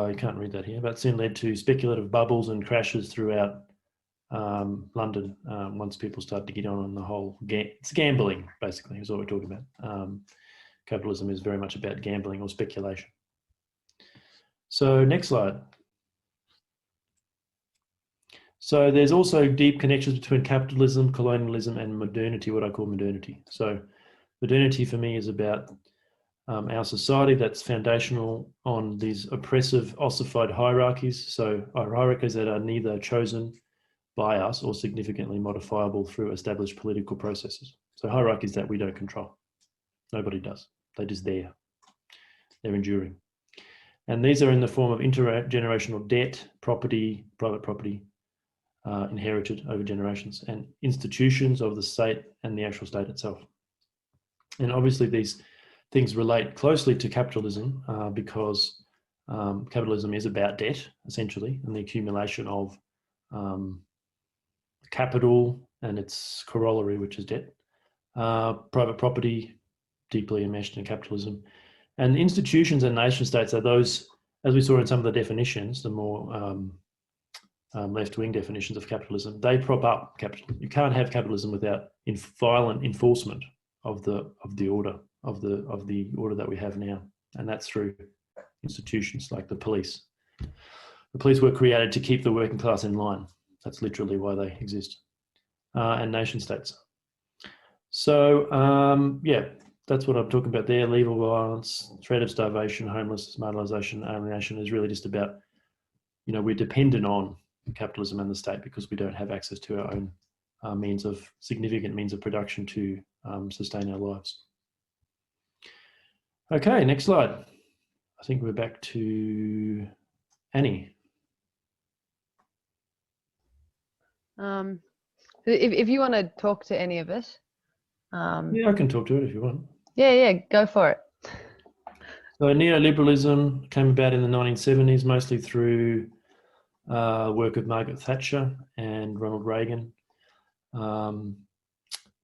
you can't read that here, but soon led to speculative bubbles and crashes throughout London once people started to get on the whole, it's gambling basically is what we're talking about. Capitalism is very much about gambling or speculation. So next slide. So there's also deep connections between capitalism, colonialism, and modernity, what I call modernity. So modernity for me is about our society that's foundational on these oppressive, ossified hierarchies. So hierarchies that are neither chosen by us or significantly modifiable through established political processes. So hierarchies that we don't control. Nobody does. They're just there. They're enduring. And these are in the form of intergenerational debt, property, private property, inherited over generations, and institutions of the state and the actual state itself. And obviously these things relate closely to capitalism because capitalism is about debt, essentially, and the accumulation of capital and its corollary, which is debt. Private property, deeply enmeshed in capitalism. And institutions and nation states are those, as we saw in some of the definitions, the more left-wing definitions of capitalism, they prop up capitalism. You can't have capitalism without violent enforcement of the order that we have now, and that's through institutions like the police. The police were created to keep the working class in line. That's literally why they exist, and nation states. So yeah, that's what I'm talking about there. Lethal violence, threat of starvation, homelessness, marginalisation, alienation is really just about, we're dependent on capitalism and the state because we don't have access to our own significant means of production to sustain our lives. Okay, next slide. I think we're back to Annie. If you want to talk to any of it. Yeah, I can talk to it if you want. Yeah, go for it. So neoliberalism came about in the 1970s, mostly through work of Margaret Thatcher and Ronald Reagan.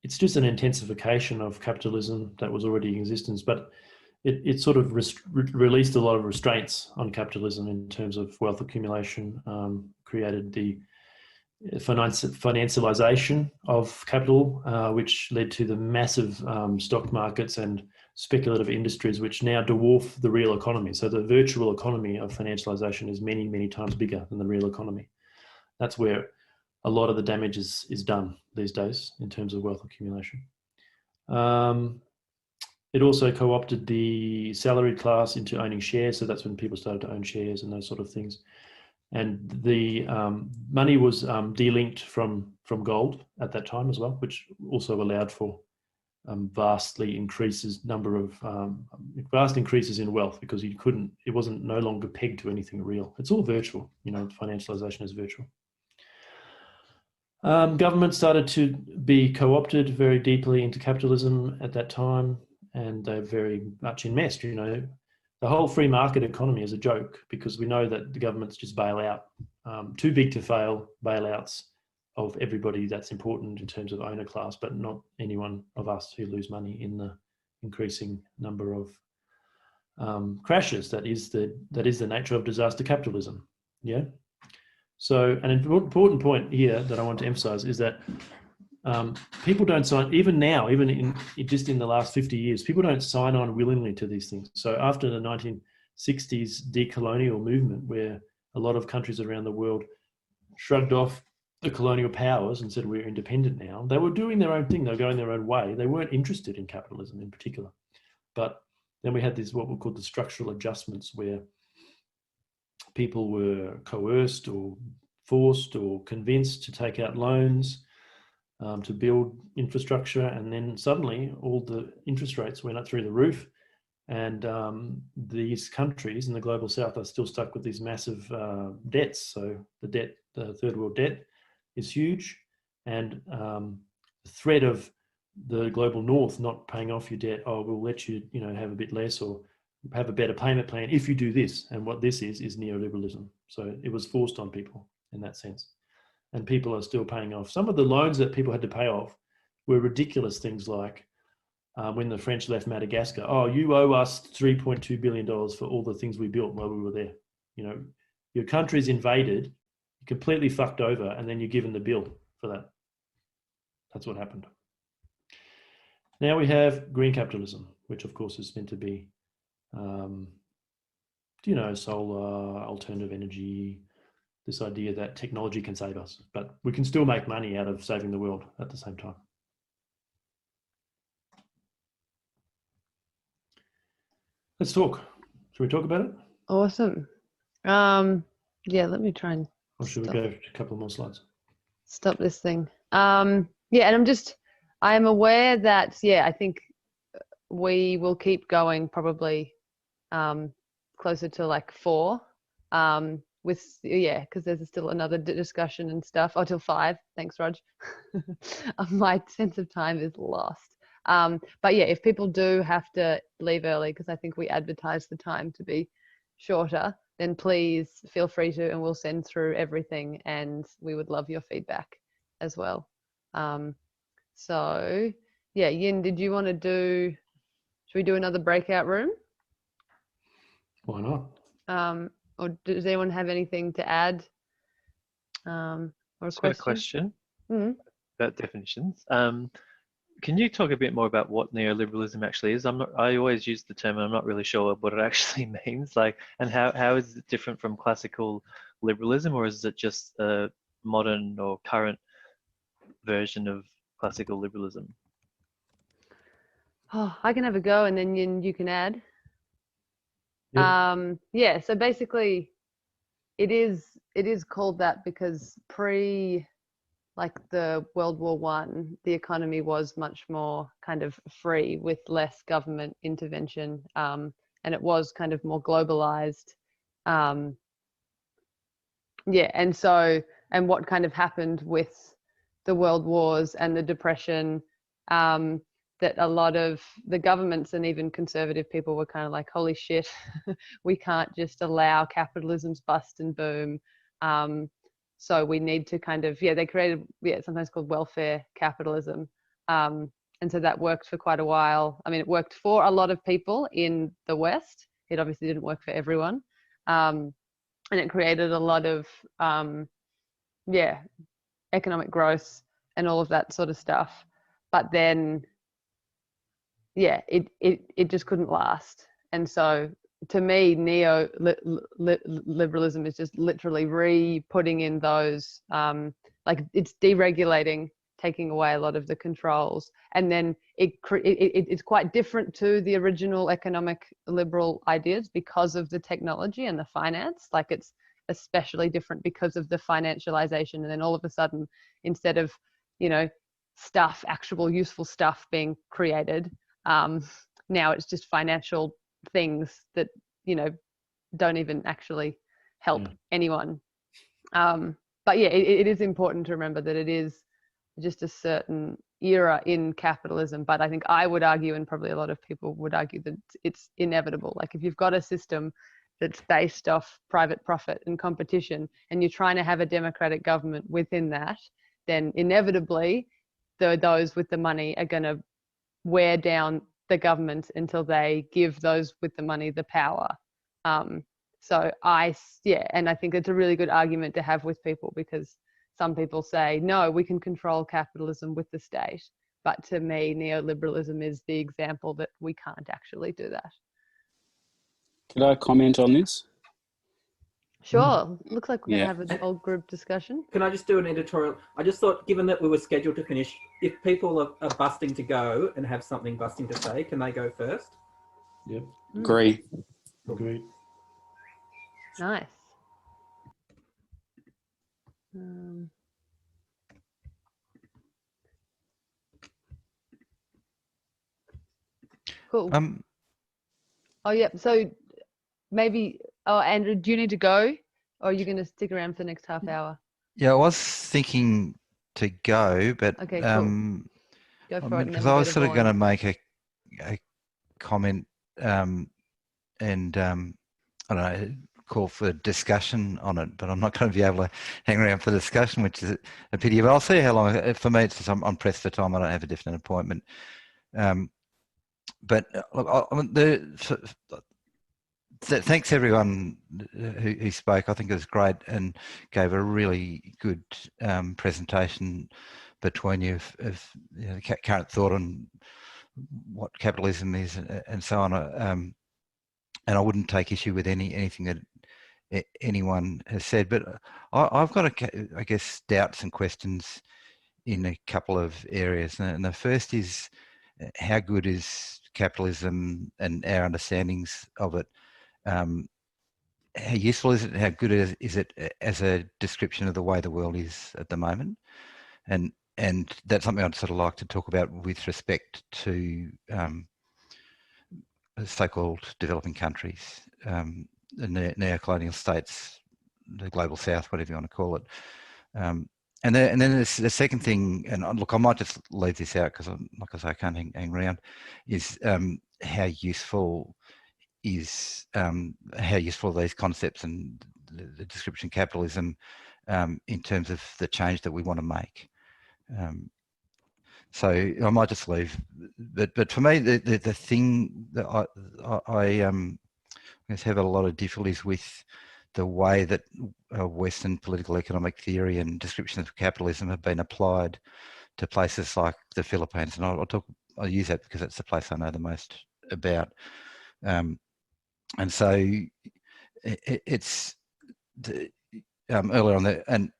It's just an intensification of capitalism that was already in existence, but it sort of released a lot of restraints on capitalism in terms of wealth accumulation, created the financialization of capital, which led to the massive stock markets and speculative industries, which now dwarf the real economy. So the virtual economy of financialization is many, many times bigger than the real economy. That's where a lot of the damage is done these days in terms of wealth accumulation. It also co-opted the salaried class into owning shares. So that's when people started to own shares and those sort of things. And the money was delinked from gold at that time as well, which also allowed for vast increases in wealth because it wasn't no longer pegged to anything real. It's all virtual, financialization is virtual. Government started to be co-opted very deeply into capitalism at that time, and they're very much enmeshed. The whole free market economy is a joke because we know that the governments just bail out, too big to fail bailouts of everybody that's important in terms of owner class, but not anyone of us who lose money in the increasing number of crashes. That is the nature of disaster capitalism. Yeah. So an important point here that I want to emphasize is that people don't sign, even now, even just in the last 50 years, people don't sign on willingly to these things. So after the 1960s decolonial movement, where a lot of countries around the world shrugged off the colonial powers and said, we're independent now, they were doing their own thing. They were going their own way. They weren't interested in capitalism in particular. But then we had what we call the structural adjustments, where people were coerced or forced or convinced to take out loans to build infrastructure, and then suddenly all the interest rates went up through the roof, and these countries in the global south are still stuck with these massive debts. So the third world debt is huge, and the threat of the global north not paying off your debt, we'll let you have a bit less or have a better payment plan if you do this. And what this is neoliberalism. So it was forced on people in that sense. And people are still paying off. Some of the loans that people had to pay off were ridiculous things like when the French left Madagascar, you owe us $3.2 billion for all the things we built while we were there. Your country's invaded, you completely fucked over, and then you're given the bill for that. That's what happened. Now we have green capitalism, which of course is meant to be, solar, alternative energy, this idea that technology can save us, but we can still make money out of saving the world at the same time. Let's talk. Should we talk about it? Awesome. Yeah, let me try and Or should we go a couple more slides? stop this thing. Yeah, and I am aware that, I think we will keep going probably closer to like 4 because there's still another discussion and stuff till 5. Thanks, Rog. My sense of time is lost. But yeah, if people do have to leave early, because I think we advertise the time to be shorter, then please feel free to, and we'll send through everything, and we would love your feedback as well. So yeah, Yin, did you want to should we do another breakout room? Why not? Or does anyone have anything to add? Or a I've got a question about definitions. Can you talk a bit more about what neoliberalism actually is? I always use the term, and I'm not really sure what it actually means. Like, and how is it different from classical liberalism, or is it just a modern or current version of classical liberalism? Oh, I can have a go, and then you can add. Yeah. So basically it is called that because like the World War One, the economy was much more kind of free with less government intervention, and it was kind of more globalized. And what kind of happened with the world wars and the depression, that a lot of the governments and even conservative people were kind of like, holy shit, we can't just allow capitalism's bust and boom. So we need to kind of, they created, sometimes called welfare capitalism. And so that worked for quite a while. I mean, it worked for a lot of people in the West. It obviously didn't work for everyone. And it created a lot of, economic growth and all of that sort of stuff. But then, it just couldn't last. And so to me, neoliberalism is just literally putting in those, like it's deregulating, taking away a lot of the controls. And then it's quite different to the original economic liberal ideas because of the technology and the finance. Like it's especially different because of the financialization. And then all of a sudden, instead of, actual useful stuff being created, now it's just financial things that don't even actually help anyone. But it is important to remember that it is just a certain era in capitalism. But I think I would argue, and probably a lot of people would argue, that it's inevitable. Like if you've got a system that's based off private profit and competition, and you're trying to have a democratic government within that, then inevitably those with the money are going to wear down the government until they give those with the money the power. And I think it's a really good argument to have with people, because some people say, no, we can control capitalism with the state. But to me, neoliberalism is the example that we can't actually do that. Could I comment on this? Sure. Looks like we're going to have an old group discussion. Can I just do an editorial? I just thought, given that we were scheduled to finish, if people are busting to go and have something busting to say, can they go first? Yep. Agree. Agreed. Nice. Cool. So maybe, Andrew, do you need to go, or are you going to stick around for the next half hour? Yeah, I was thinking to go, but okay, cool. Go for it. Because I was sort of going to make a comment and I don't know, call for discussion on it, but I'm not going to be able to hang around for discussion, which is a pity. But I'll see how long. For me, it's just I'm pressed for time. I don't have a definite appointment. But thanks everyone who spoke. I think it was great and gave a really good presentation between you of current thought on what capitalism is and so on. And I wouldn't take issue with anything that anyone has said. But I've got, I guess, doubts and questions in a couple of areas. And the first is, how good is capitalism and our understandings of it? How useful is it? How good is it as a description of the way the world is at the moment? And that's something I'd sort of like to talk about with respect to so-called developing countries, the neo-colonial states, the global south, whatever you want to call it. And then the second thing, and look, I might just leave this out because, like I say, I can't hang around, is how useful these concepts and the description of capitalism in terms of the change that we want to make. So I might just leave, but for me, the thing that I guess have a lot of difficulties with the way that Western political economic theory and descriptions of capitalism have been applied to places like the Philippines, and I'll use that because that's the place I know the most about. And so it's earlier on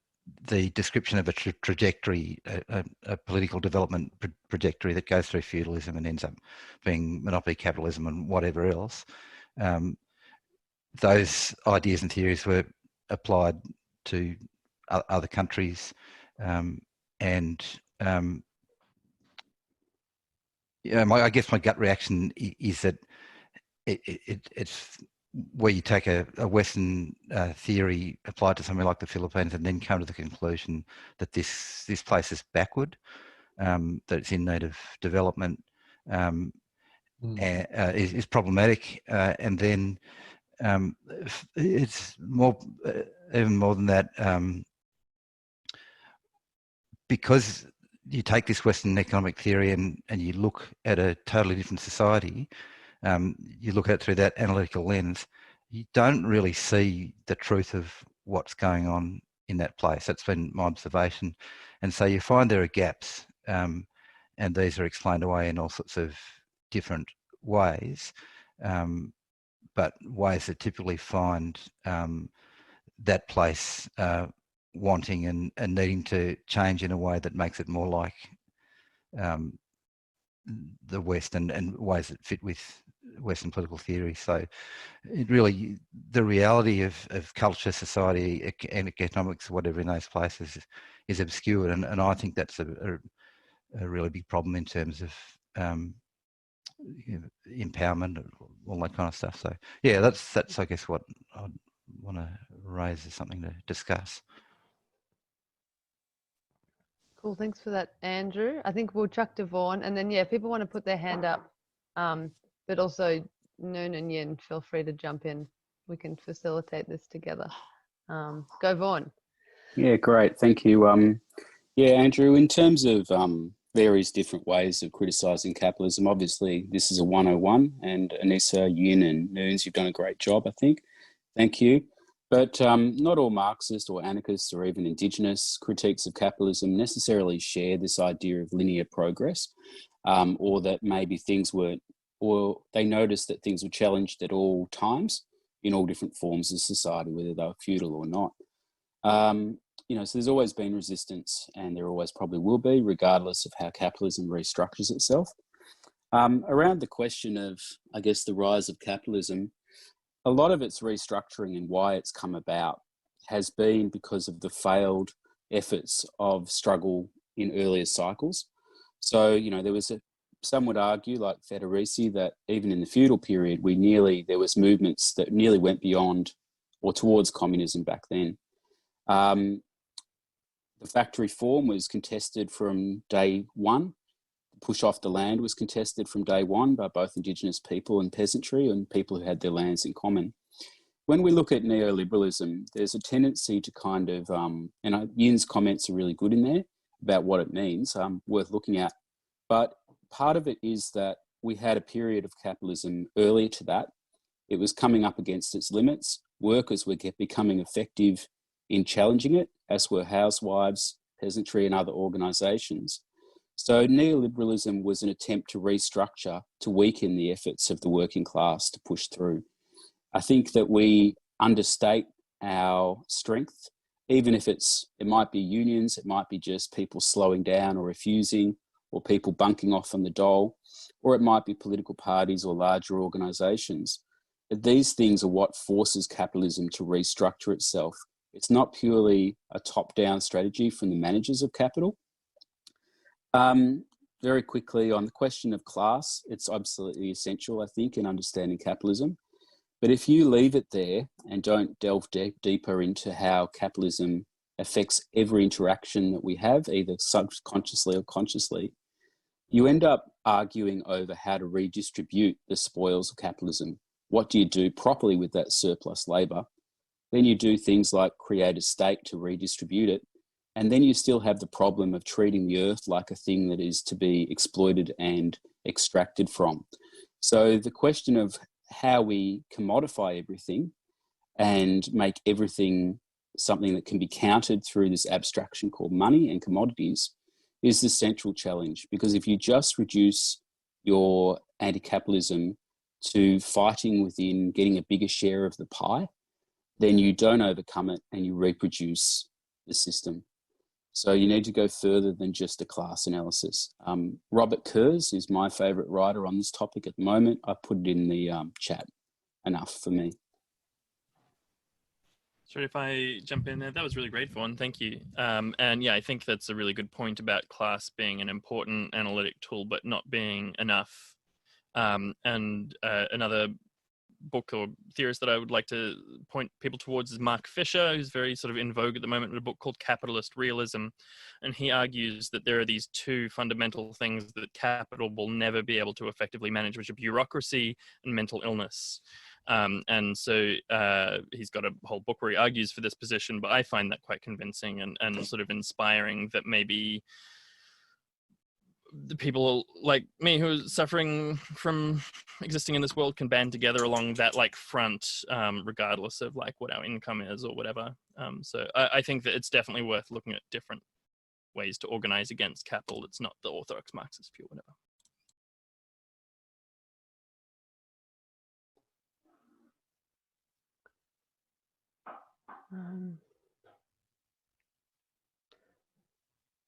the description of a trajectory, a political development trajectory that goes through feudalism and ends up being monopoly capitalism and whatever else. Those ideas and theories were applied to other countries, I guess my gut reaction is that it's where you take a Western theory applied to somewhere like the Philippines and then come to the conclusion that this place is backward, that it's in need of development, is problematic, and then it's more, even more than that, because you take this Western economic theory and you look at a totally different society, you look at it through that analytical lens, you don't really see the truth of what's going on in that place. That's been my observation. And so you find there are gaps, and these are explained away in all sorts of different ways, but ways that typically find that place wanting and needing to change in a way that makes it more like the West, and ways that fit with Western political theory. So it really, the reality of culture, society, and economics, whatever, in those places is obscured, and I think that's a really big problem in terms of empowerment and all that kind of stuff. So yeah, that's I guess what I'd want to raise as something to discuss. Cool, thanks for that, Andrew. I think we'll chuck to Vaughan, and then yeah, people want to put their hand up, but also Noon and Yin, feel free to jump in. We can facilitate this together. Go Vaughan. Yeah, great, thank you. Yeah, Andrew, in terms of various different ways of criticising capitalism, obviously this is a 101, and Anisa, Yin and Noons, you've done a great job, I think. Thank you. But not all Marxist or anarchist or even Indigenous critiques of capitalism necessarily share this idea of linear progress, or that maybe things weren't, or they noticed that things were challenged at all times in all different forms of society, whether they were feudal or not. So there's always been resistance, and there always probably will be, regardless of how capitalism restructures itself. Around the question of, I guess, the rise of capitalism, a lot of its restructuring and why it's come about has been because of the failed efforts of struggle in earlier cycles. So, some would argue, like Federici, that even in the feudal period, there was movements that nearly went beyond or towards communism back then. The factory reform was contested from day one. Push off the land was contested from day one by both Indigenous people and peasantry and people who had their lands in common. When we look at neoliberalism, there's a tendency to kind of, and Yin's comments are really good in there about what it means, worth looking at. But part of it is that we had a period of capitalism earlier to that. It was coming up against its limits. Workers were becoming effective in challenging it, as were housewives, peasantry and other organisations. So neoliberalism was an attempt to restructure, to weaken the efforts of the working class to push through. I think that we understate our strength, even if it might be unions, it might be just people slowing down or refusing, or people bunking off on the dole, or it might be political parties or larger organisations. But these things are what forces capitalism to restructure itself. It's not purely a top-down strategy from the managers of capital. Very quickly on the question of class, it's absolutely essential, I think, in understanding capitalism. But if you leave it there and don't delve deeper into how capitalism affects every interaction that we have, either subconsciously or consciously, you end up arguing over how to redistribute the spoils of capitalism. What do you do properly with that surplus labour? Then you do things like create a state to redistribute it. And then you still have the problem of treating the earth like a thing that is to be exploited and extracted from. So the question of how we commodify everything and make everything something that can be counted through this abstraction called money and commodities is the central challenge. Because if you just reduce your anti-capitalism to fighting within getting a bigger share of the pie, then you don't overcome it and you reproduce the system. So you need to go further than just a class analysis. Robert Kurz is my favourite writer on this topic at the moment. I put it in the chat. Enough for me. Sorry if I jump in there. That was really great, Vaughan. Thank you. And yeah, I think that's a really good point about class being an important analytic tool, but not being enough. Another book or theorist that I would like to point people towards is Mark Fisher, who's very sort of in vogue at the moment with a book called Capitalist Realism. And he argues that there are these two fundamental things that capital will never be able to effectively manage, which are bureaucracy and mental illness. And so he's got a whole book where he argues for this position, but I find that quite convincing and sort of inspiring that maybe the people like me who are suffering from existing in this world can band together along that like front, regardless of like what our income is or whatever. So I think that it's definitely worth looking at different ways to organize against capital. It's not the orthodox Marxist view or whatever.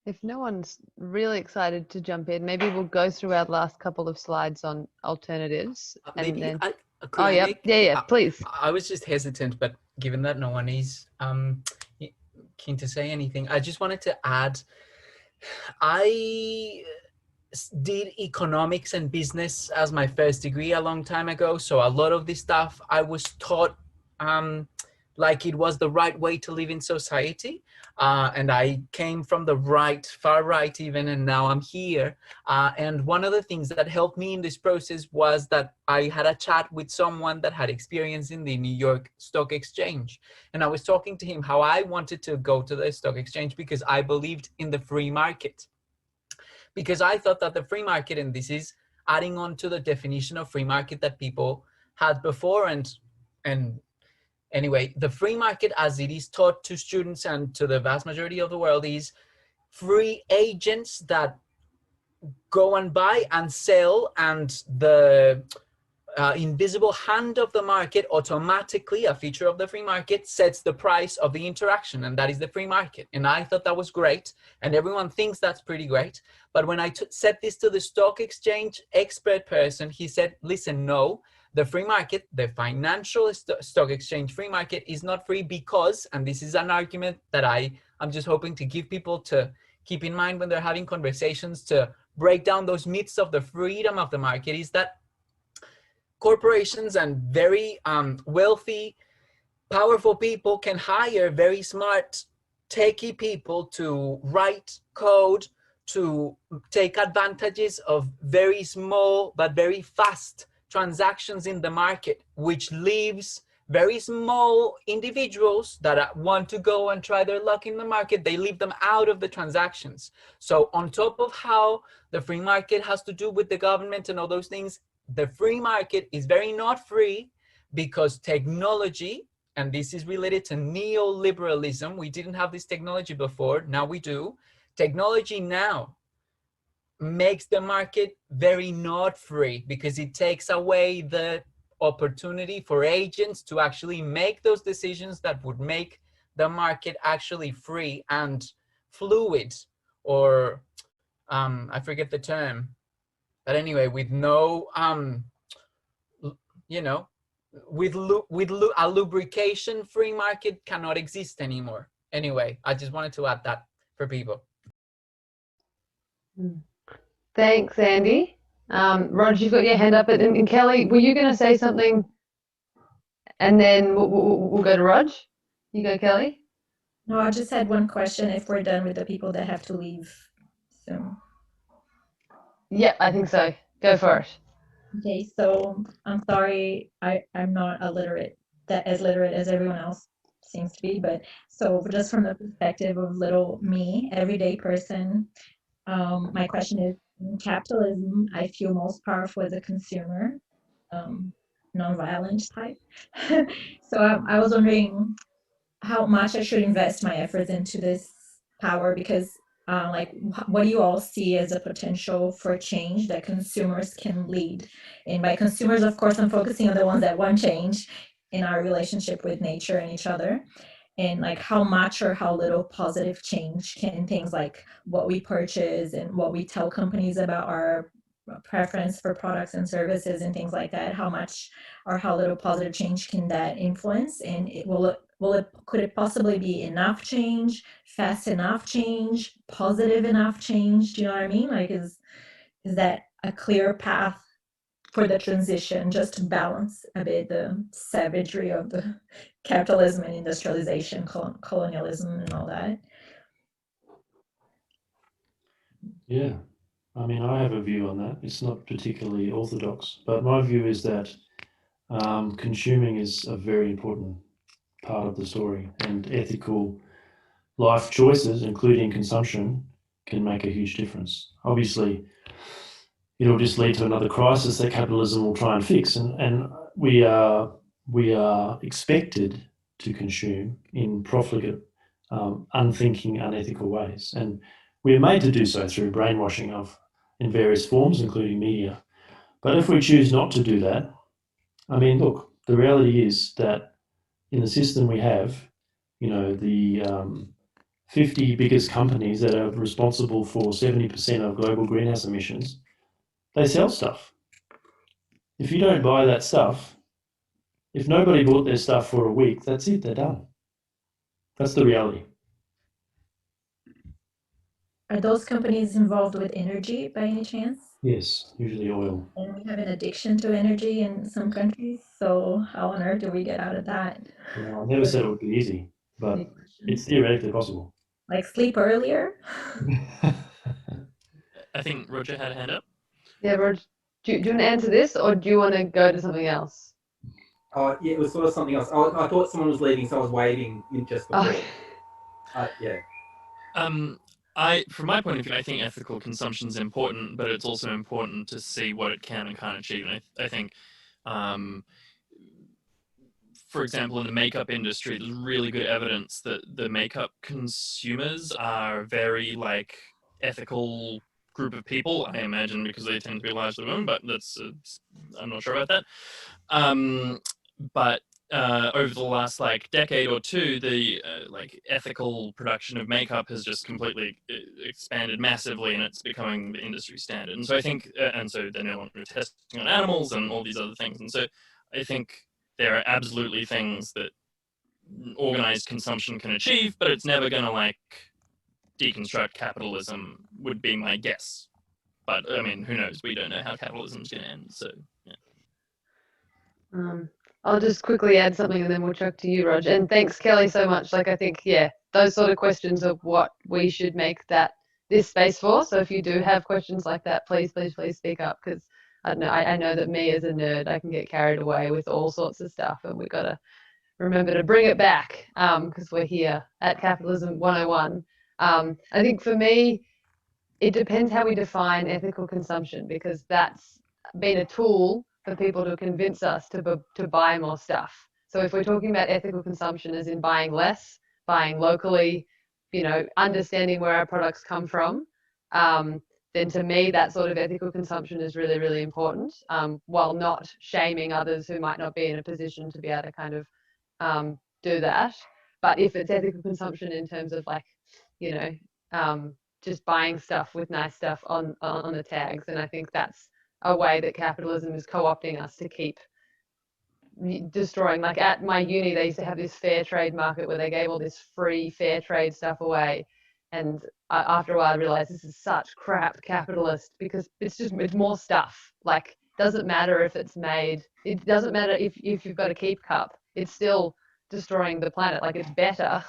If no one's really excited to jump in, maybe we'll go through our last couple of slides on alternatives. Maybe and then... oh, yeah, yeah, please. I was just hesitant, but given that no one is keen to say anything, I just wanted to add, I did economics and business as my first degree a long time ago. So a lot of this stuff I was taught like it was the right way to live in society. And I came from the right, far right even, and now I'm here. And one of the things that helped me in this process was that I had a chat with someone that had experience in the New York Stock Exchange. And I was talking to him how I wanted to go to the stock exchange because I believed in the free market. Because I thought that the free market, and this is adding on to the definition of free market that people had before, and anyway, the free market as it is taught to students and to the vast majority of the world is free agents that go and buy and sell, and the invisible hand of the market automatically, a feature of the free market, sets the price of the interaction, and that is the free market. And I thought that was great, and everyone thinks that's pretty great. But when I said this to the stock exchange expert person, he said, listen, no, the free market, the financial stock exchange free market is not free because, and this is an argument that I'm just hoping to give people to keep in mind when they're having conversations to break down those myths of the freedom of the market, is that corporations and very wealthy, powerful people can hire very smart, techie people to write code, to take advantages of very small but very fast transactions in the market, which leaves very small individuals that want to go and try their luck in the market, they leave them out of the transactions. So on top of how the free market has to do with the government and all those things, the free market is very not free because technology, and this is related to neoliberalism, we didn't have this technology before, now we do. Technology now makes the market very not free because it takes away the opportunity for agents to actually make those decisions that would make the market actually free and fluid, or I forget the term, but anyway, with no you know, a lubrication free market cannot exist anymore. Anyway, I just wanted to add that for people. Thanks, Andy. Rog, you've got your hand up, and Kelly, were you going to say something? And then we'll go to Rog. You go, Kelly. No, I just had one question if we're done with the people that have to leave. So. Yeah, I think so. Go for it. Okay, so I'm sorry, I'm not as literate as everyone else seems to be, but so just from the perspective of little me, everyday person, my question is, in capitalism, I feel most powerful as a consumer, non-violent type. So I was wondering how much I should invest my efforts into this power, because like, what do you all see as a potential for change that consumers can lead? And by consumers, of course, I'm focusing on the ones that want change in our relationship with nature and each other. And like, how much or how little positive change can things like what we purchase and what we tell companies about our preference for products and services and things like that, how much or how little positive change can that influence? And could it possibly be enough change, fast enough change, positive enough change? Do you know what I mean? Like, is that a clear path for the transition, just to balance a bit the savagery of the capitalism and industrialization, colonialism and all that? Yeah, I mean, I have a view on that. It's not particularly orthodox, but my view is that consuming is a very important part of the story, and ethical life choices, including consumption, can make a huge difference. Obviously, it'll just lead to another crisis that capitalism will try and fix, and we are expected to consume in profligate, unthinking, unethical ways, and we are made to do so through brainwashing in various forms, including media. But if we choose not to do that, I mean, look, the reality is that in the system we have, you know, the 50 biggest companies that are responsible for 70% of global greenhouse emissions, they sell stuff. If you don't buy that stuff, if nobody bought their stuff for a week, that's it, they're done. That's the reality. Are those companies involved with energy by any chance? Yes, usually oil. And we have an addiction to energy in some countries, so how on earth do we get out of that? Well, I never said it would be easy, but it's theoretically possible. Like sleep earlier? I think Roger had a hand up. Yeah, Rog, do you want to answer this, or do you want to go to something else? Oh, yeah, it was sort of something else. I thought someone was leaving, so I was waving just before. Yeah. From my point of view, I think ethical consumption is important, but it's also important to see what it can and can't achieve. And I think, for example, in the makeup industry, there's really good evidence that the makeup consumers are very ethical group of people, I imagine, because they tend to be largely women, but I'm not sure about that. But over the last decade or two, the ethical production of makeup has just completely expanded massively, and it's becoming the industry standard. And so I think, and so they're no longer testing on animals and all these other things. And so I think there are absolutely things that organized consumption can achieve, but it's never going to deconstruct capitalism, would be my guess. But I mean, who knows? We don't know how capitalism's going to end. So yeah. I'll just quickly add something and then we'll chuck to you, Rog. And thanks, Kelly, so much. I think, yeah, those sort of questions are what we should make this space for. So if you do have questions like that, please speak up, because I know that me as a nerd, I can get carried away with all sorts of stuff, and we've got to remember to bring it back, because we're here at Capitalism 101. I think for me, it depends how we define ethical consumption, because that's been a tool for people to convince us to buy more stuff. So if we're talking about ethical consumption as in buying less, buying locally, understanding where our products come from, then to me that sort of ethical consumption is really, really important, while not shaming others who might not be in a position to be able to kind of do that. But if it's ethical consumption in terms of like, you know, just buying stuff with nice stuff on the tags, and I think that's a way that capitalism is co-opting us to keep destroying. Like at my uni, they used to have this fair trade market where they gave all this free fair trade stuff away. And after a while, I realized this is such crap capitalist, because it's more stuff. Like, doesn't matter if it's made, it doesn't matter if you've got a keep cup, it's still destroying the planet. Like, it's better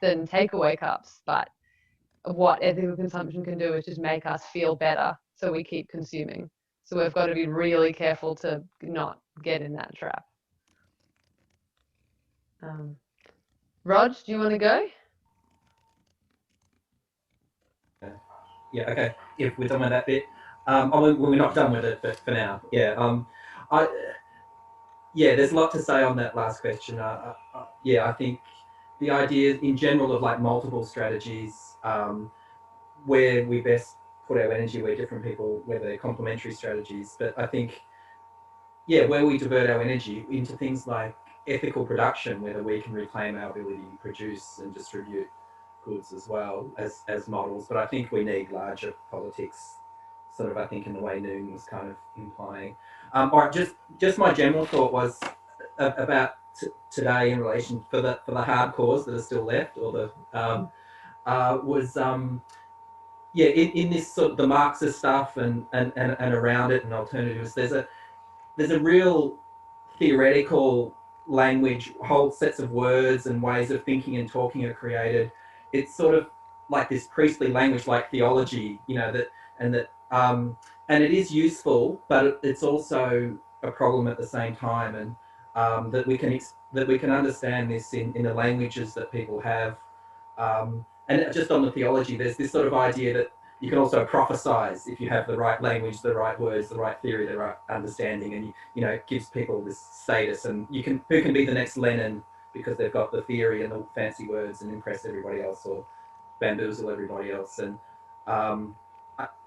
than takeaway cups, but what ethical consumption can do is just make us feel better, so we keep consuming. So we've got to be really careful to not get in that trap. Rog, do you want to go? Yeah, okay. If we're done with that bit, we're not done with it, but for now, yeah. Yeah, there's a lot to say on that last question. Yeah, I think the idea in general of like multiple strategies, where we best put our energy, where different people, whether they're complementary strategies, but I think, yeah, where we divert our energy into things like ethical production, whether we can reclaim our ability to produce and distribute goods as well as models. But I think we need larger politics, sort of, I think, in the way Noon was kind of implying. All right, just my general thought was about today in relation for the hardcores that are still left, or the yeah, in this sort of the Marxist stuff and around it and alternatives, there's a real theoretical language, whole sets of words and ways of thinking and talking are created. It's sort of like this priestly language, like theology, you know, and it is useful, but it's also a problem at the same time, and that we can understand this in the languages that people have. And just on the theology, there's this sort of idea that you can also prophesize if you have the right language, the right words, the right theory, the right understanding, and you know, it gives people this status. And who can be the next Lenin because they've got the theory and the fancy words and impress everybody else, or bamboozle everybody else. And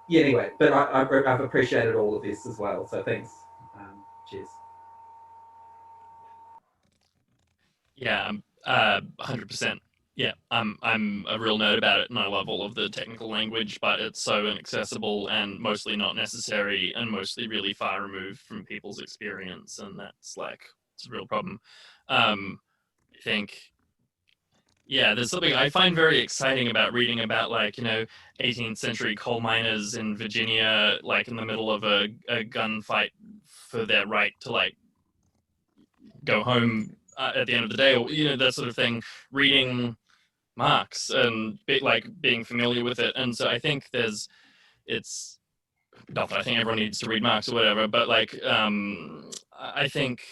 yeah, anyway, but I've appreciated all of this as well. So thanks. Cheers. Yeah, 100%. Yeah, I'm a real nerd about it, and I love all of the technical language, but it's so inaccessible and mostly not necessary, and mostly really far removed from people's experience, and that's like, it's a real problem. I think, yeah, there's something I find very exciting about reading about, like, you know, 18th century coal miners in Virginia, like in the middle of a gunfight for their right to like go home at the end of the day, or, you know, that sort of thing, reading Marx and being familiar with it. And so I think it's not that I think everyone needs to read Marx or whatever, but like I think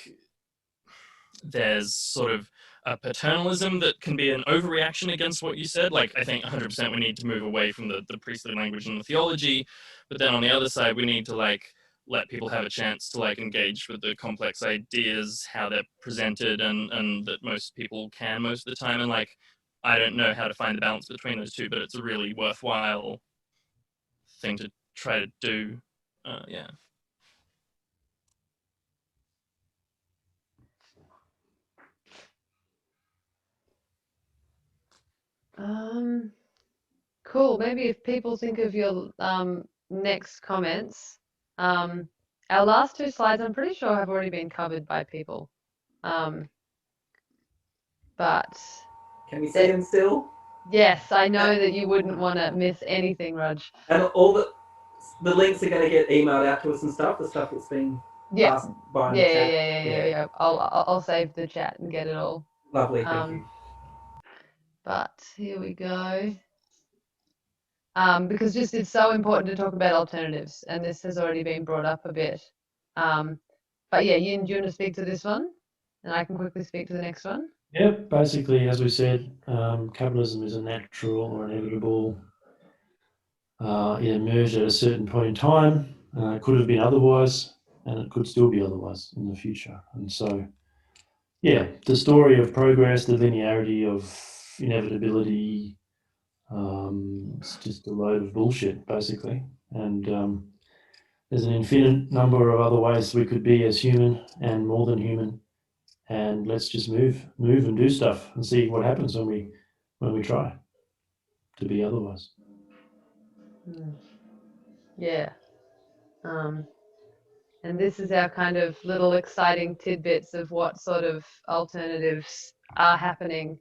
there's sort of a paternalism that can be an overreaction against what you said. Like, I think 100% we need to move away from the priestly language and the theology, but then on the other side we need to like let people have a chance to like engage with the complex ideas, how they're presented, and that most people can most of the time. And like, I don't know how to find the balance between those two, but it's a really worthwhile thing to try to do. Yeah. Cool. Maybe if people think of your next comments, our last two slides, I'm pretty sure have already been covered by people. But can we see them still? Yes, I know that you wouldn't want to miss anything, Raj. And all the links are going to get emailed out to us and stuff. The stuff that's been passed by in the chat. Yeah. I'll save the chat and get it all. Lovely, thank you. But here we go. Because just it's so important to talk about alternatives, and this has already been brought up a bit. But yeah, Yin, do you want to speak to this one? And I can quickly speak to the next one. Yep, basically, as we said, capitalism is a natural or inevitable. It emerged at a certain point in time. It could have been otherwise, and it could still be otherwise in the future. And so, yeah, the story of progress, the linearity of inevitability, it's just a load of bullshit, basically. And there's an infinite number of other ways we could be as human and more than human. And let's just move and do stuff and see what happens when we try to be otherwise. Yeah. And this is our kind of little exciting tidbits of what sort of alternatives are happening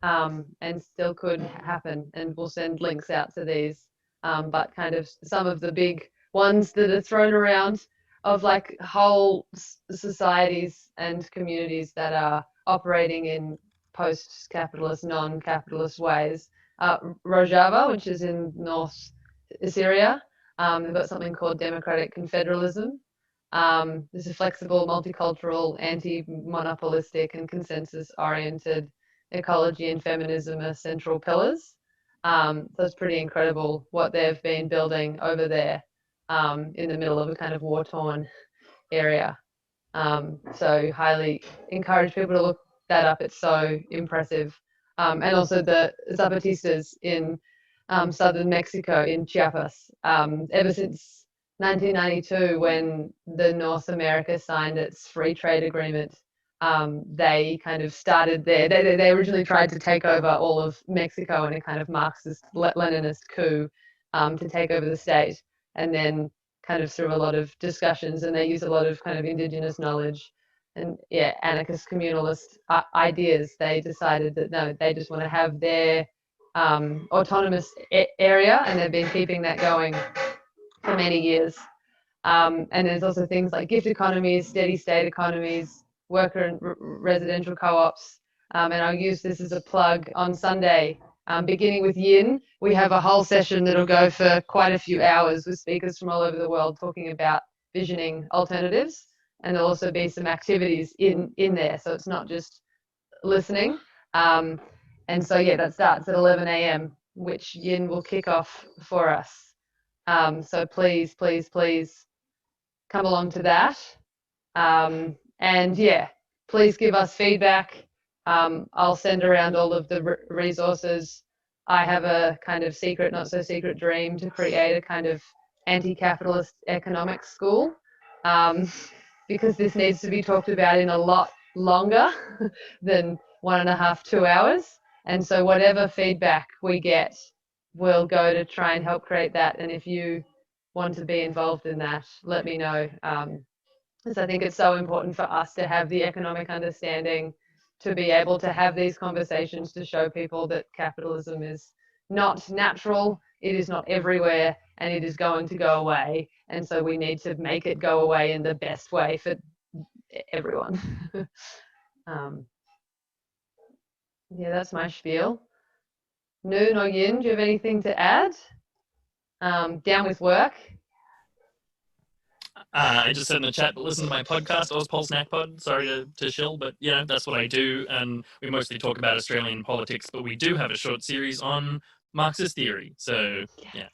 and still could happen. And we'll send links out to these. But kind of some of the big ones that are thrown around of like whole societies and communities that are operating in post-capitalist, non-capitalist ways. Rojava, which is in North Syria, they've got something called democratic confederalism. This is flexible, multicultural, anti-monopolistic and consensus-oriented ecology and feminism are central pillars. So it's pretty incredible what they've been building over there in the middle of a kind of war-torn area. So highly encourage people to look that up. It's so impressive. And also the Zapatistas in southern Mexico, in Chiapas, ever since 1992, when the North America signed its free trade agreement, they kind of started there. They originally tried to take over all of Mexico in a kind of Marxist Leninist coup to take over the state, and then kind of through a lot of discussions, and they use a lot of kind of indigenous knowledge and anarchist communalist ideas. They decided that no, they just want to have their autonomous area, and they've been keeping that going for many years. And there's also things like gift economies, steady state economies, worker and residential co-ops. And I'll use this as a plug on Sunday, beginning with Yin. We have a whole session that'll go for quite a few hours with speakers from all over the world talking about visioning alternatives. And there'll also be some activities in there. So it's not just listening. And so, yeah, that starts at 11 a.m., which Yin will kick off for us. So please, please, please come along to that. And yeah, please give us feedback. I'll send around all of the resources. I have a kind of secret, not so secret dream to create a kind of anti-capitalist economics school, because this needs to be talked about in a lot longer than 1.5, 2 hours. And so whatever feedback we get, we'll go to try and help create that. And if you want to be involved in that, let me know. Because I think it's so important for us to have the economic understanding, to be able to have these conversations, to show people that capitalism is not natural, it is not everywhere, and it is going to go away. And so we need to make it go away in the best way for everyone. Yeah, that's my spiel. Noon or Yin, do you have anything to add? Down with work. I just said in the chat, but listen to my podcast, Ozpol Snack Pod. Sorry to shill, but yeah, that's what I do. And we mostly talk about Australian politics, but we do have a short series on Marxist theory. So yeah,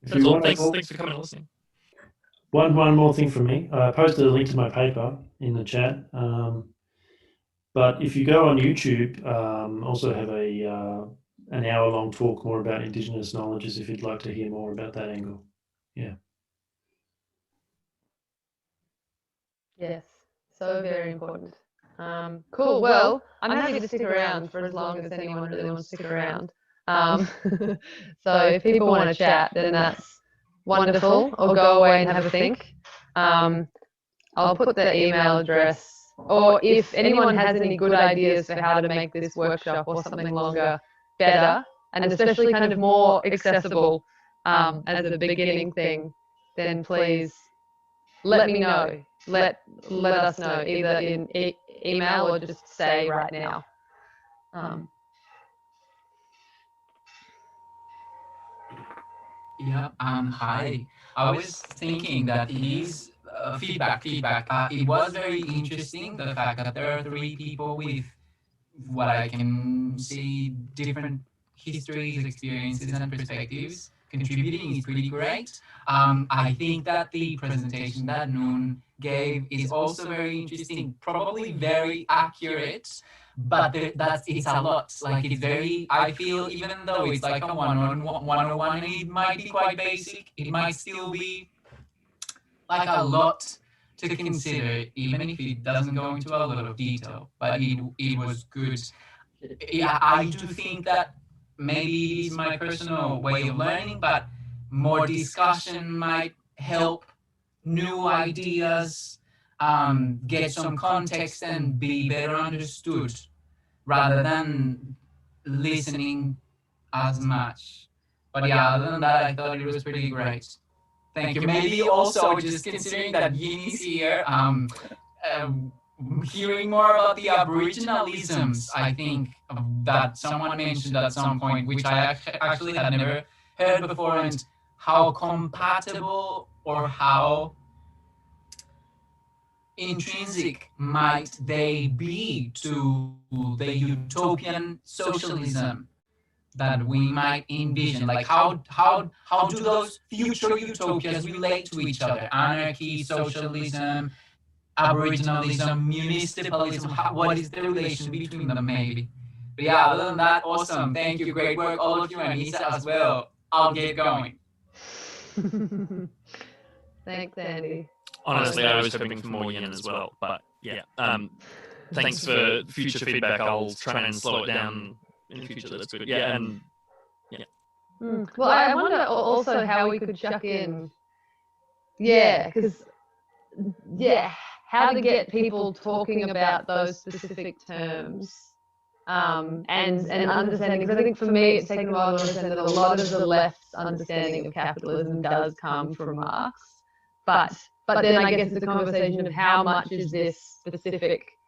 that's all. Thanks for coming and listening. One more thing from me. I posted a link to my paper in the chat. But if you go on YouTube, also have an hour-long talk more about Indigenous knowledges if you'd like to hear more about that angle. Yeah. Yes, so very important. Cool. Well, I'm happy to stick around for as long as anyone really wants to stick around. So if people want to chat, then that's wonderful. Or go away and have a think. I'll put the email address. Or if anyone has any good ideas for how to make this workshop or something longer better, and especially kind of more accessible as a beginning thing, then please let me know. Let us know, either in email or just say right now. Yeah, hi. I was thinking that it is feedback. It was very interesting, the fact that there are 3 people with what I can see different histories, experiences, and perspectives contributing is pretty great. I think that the presentation that Noon gave is also very interesting, probably very accurate, but it's a lot. Like it's very, I feel, even though it's like a 101, it might be quite basic, it might still be like a lot to consider, even if it doesn't go into a lot of detail, but it was good. I do think that maybe it is my personal way of learning, but more discussion might help new ideas get some context and be better understood rather than listening as much. But yeah, other than that, I thought it was pretty great. Thank you. Maybe also just considering that Yini's here, hearing more about the Aboriginalisms, I think that someone mentioned at some point, which I actually had never heard before, and how compatible or how intrinsic might they be to the utopian socialism that we might envision. Like how do those future utopias relate to each other? Anarchy, socialism, Aboriginalism, municipalism, what is the relation between them maybe? But yeah, other than that, awesome. Thank you, great work, all of you, and Anisa as well. I'll get going. Thanks, Andy. Honestly, I was hoping for more yin as well, but yeah. Thanks for future feedback. I'll try and slow it down in the future. That's good. Yeah, and yeah. Well, I wonder also how we could chuck in. Yeah, because how to get people talking about those specific terms and understanding. Because I think for me, it's taken a while to understand that a lot of the left's understanding of capitalism does come from Marx, but then I guess it's a conversation of how much is this specific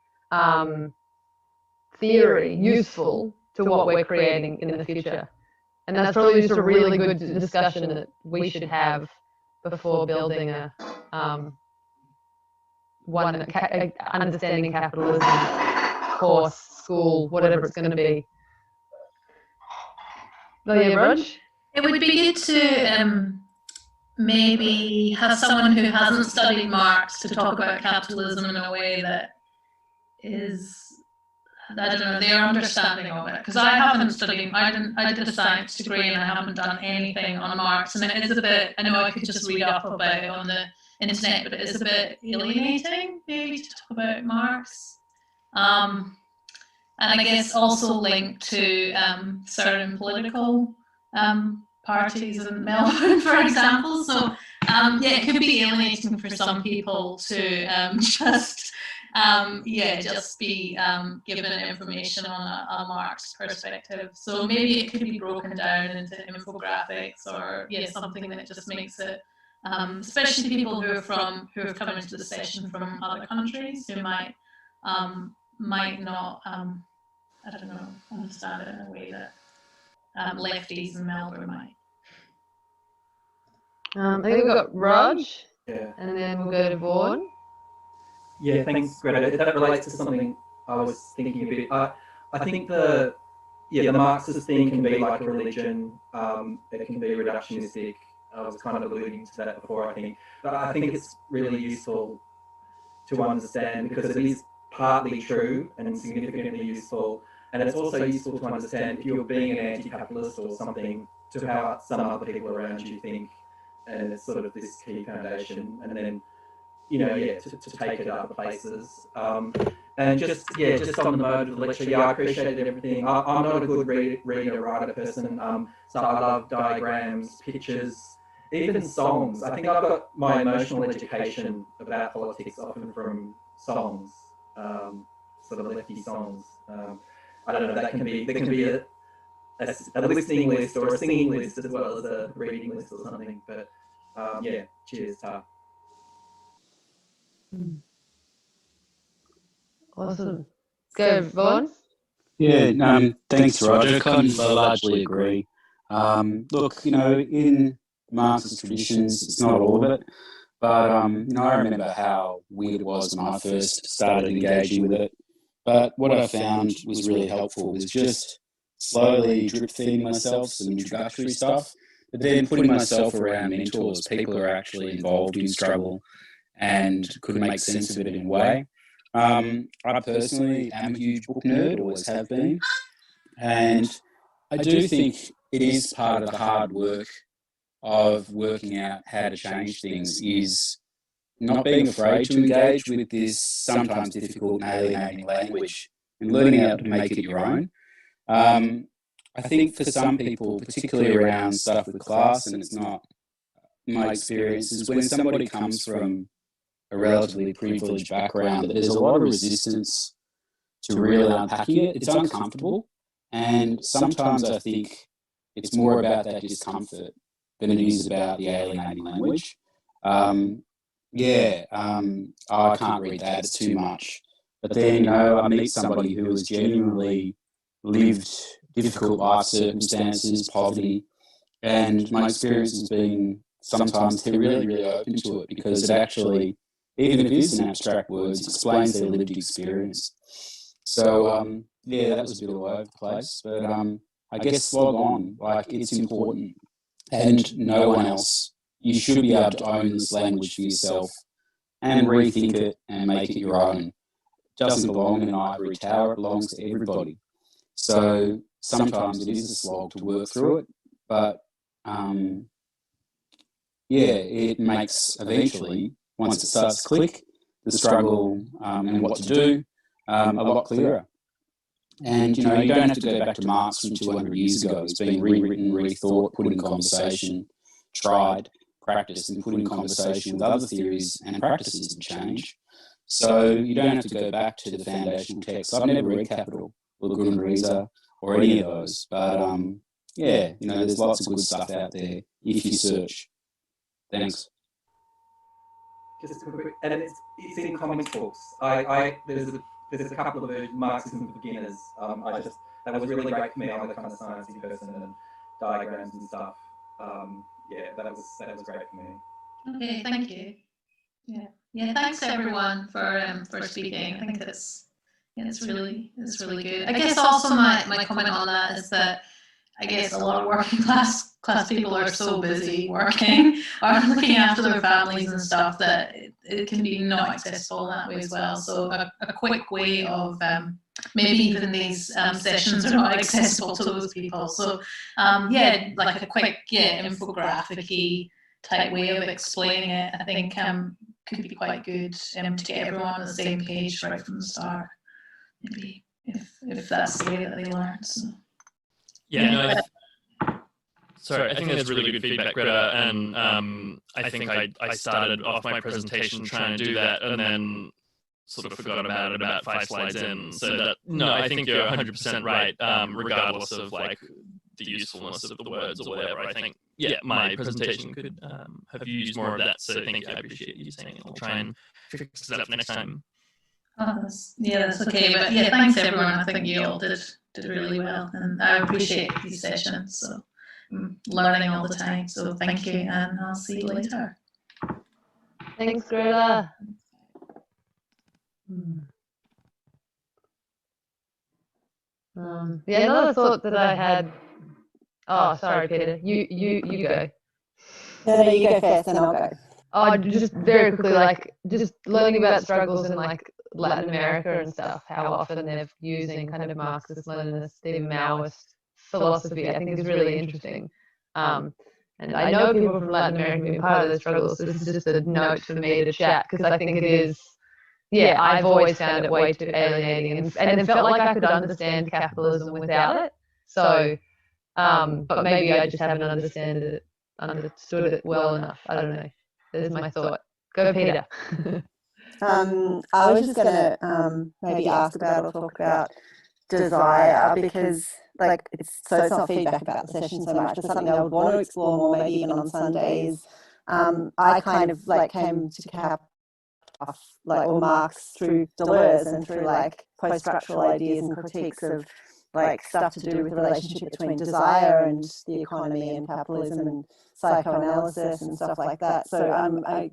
theory useful to what we're creating in the future. And that's probably just a really good discussion that we should have before building a understanding capitalism course, school, whatever it's going to be. Oh yeah, Rog? It would be good to maybe have someone who hasn't studied Marx to talk about capitalism in a way that is, I don't know, their understanding of it. Because I haven't studied, I did a science degree and I haven't done anything on Marx. And it is a bit, I know I could just read up about it on the internet, but it is a bit alienating maybe to talk about Marx. And I guess also linked to certain political parties in Melbourne, for example. So yeah, it could be alienating for some people to just be given information on a Marx perspective. So maybe it could be broken down into infographics or something that just makes it, especially people who have come into the session from other countries who might not I don't know, understand it in a way that lefties in Melbourne might. I think we've got Rog, Yeah. and then we'll go to Vaughan. Yeah, thanks, Greta. That relates to something I was thinking a bit. I think the Marxist thing can be like a religion. It can be reductionistic. I was kind of alluding to that before, I think. But I think it's really useful to understand because it is partly true and significantly useful. And it's also useful to understand if you're being an anti-capitalist or something, to how some other people around you think. And it's sort of this key foundation. And then, to take it other places. And just on the mode of the lecture, I appreciated everything. I'm not a good reader, writer person, so I love diagrams, pictures, even songs. I think I've got my emotional education about politics often from songs, sort of lefty songs. I don't know, there can be a listening list or a singing list as well as a reading list or something. But cheers, Ta. Awesome. Go, Vaughan. Yeah, thanks, Roger. Kind of largely agree. Look, in Marxist traditions, it's not all of it, but I remember how weird it was when I first started engaging with it. But what I found was really helpful was just slowly drip feeding myself some introductory stuff, but then putting myself around mentors, people who are actually involved in struggle and could make sense of it in a way. I personally am a huge book nerd, always have been, and I do think it is part of the hard work of working out how to change things is not being afraid to engage with this sometimes difficult and alienating language and learning how to make it your own. I think for some people, particularly around stuff with class, and it's not my experience, is when somebody comes from a relatively privileged background, that there's a lot of resistance to really unpacking it. It's uncomfortable, and sometimes I think it's more about that discomfort than it is about the alienating language. I can't read that, it's too much. But then, I meet somebody who has genuinely lived difficult life circumstances, poverty, and my experience has been sometimes they're really, really open to it because it actually, even if it is in abstract words, explains their lived experience. So, that was a bit all over the place, but I guess slog on, like, it's important. And no one else. You should be able to own this language for yourself and rethink it and make it your own. It doesn't belong in an ivory tower, it belongs to everybody. So sometimes it is a slog to work through it, but it makes eventually, once it starts to click, the struggle and what to do a lot clearer. And, you don't have to go back to Marx from 200 years ago. It's been rewritten, rethought, put in conversation, tried, practiced, and put in conversation with other theories and practices that change. So you don't have to go back to the foundational texts. I've never read Capital or the Wurunjeri or any of those. But, there's lots of good stuff out there if you search. Thanks. Just a quick, and it's in comics books. There's a couple of versions, Marxism for Beginners. That was really great for me. I'm a kind of sciencey person and diagrams and stuff. That was great for me. Okay, thank you. Yeah. Thanks everyone for speaking. I think it's really good. I guess also my comment on that is that I guess a lot of working class people are so busy working or looking after their families and stuff that it can be not accessible that way as well. So a quick way of maybe even these sessions are not accessible to those people. So like a quick infographic-y type way of explaining it, I think could be quite good to get everyone on the same page right from the start. Maybe if that's the way that they learn. So. Sorry, I think that's really good feedback, Greta, and I think I started off my presentation trying to do that and then sort of forgot about it about 5 slides in. So that, no, I think you're 100% right, regardless of like the usefulness of the words or whatever. I think, my presentation could have used more of that, so thank you, I appreciate you saying it. I'll try and fix that up next time. That's okay. But thanks everyone. I think you all did really well, and I appreciate these sessions. So I'm learning all the time. So thank you, and I'll see you later. Thanks, Greta. Another thought that I had. Oh, sorry, Peter. You go. No, you go first, and I'll go. Oh, just very quickly, like just learning about struggles in like Latin America and stuff, how often they're using kind of Marxist, Leninist, even Maoist philosophy, I think is really interesting. And I know people from Latin America being part of the struggles, so this is just a note for me to chat, because I think it is, I've always found it way too alienating and it felt like I could understand capitalism without it. So, but maybe I just haven't understood it well enough. I don't know. There's my thought. Go, Peter. I was just going to maybe ask about or talk about desire, because it's not feedback about the session so much, but something I would want to explore more, maybe even on Sundays. I kind of came to Cap or Marx through Deleuze and through post-structural ideas and critiques of stuff to do with the relationship between desire and the economy and capitalism and psychoanalysis and stuff like that. So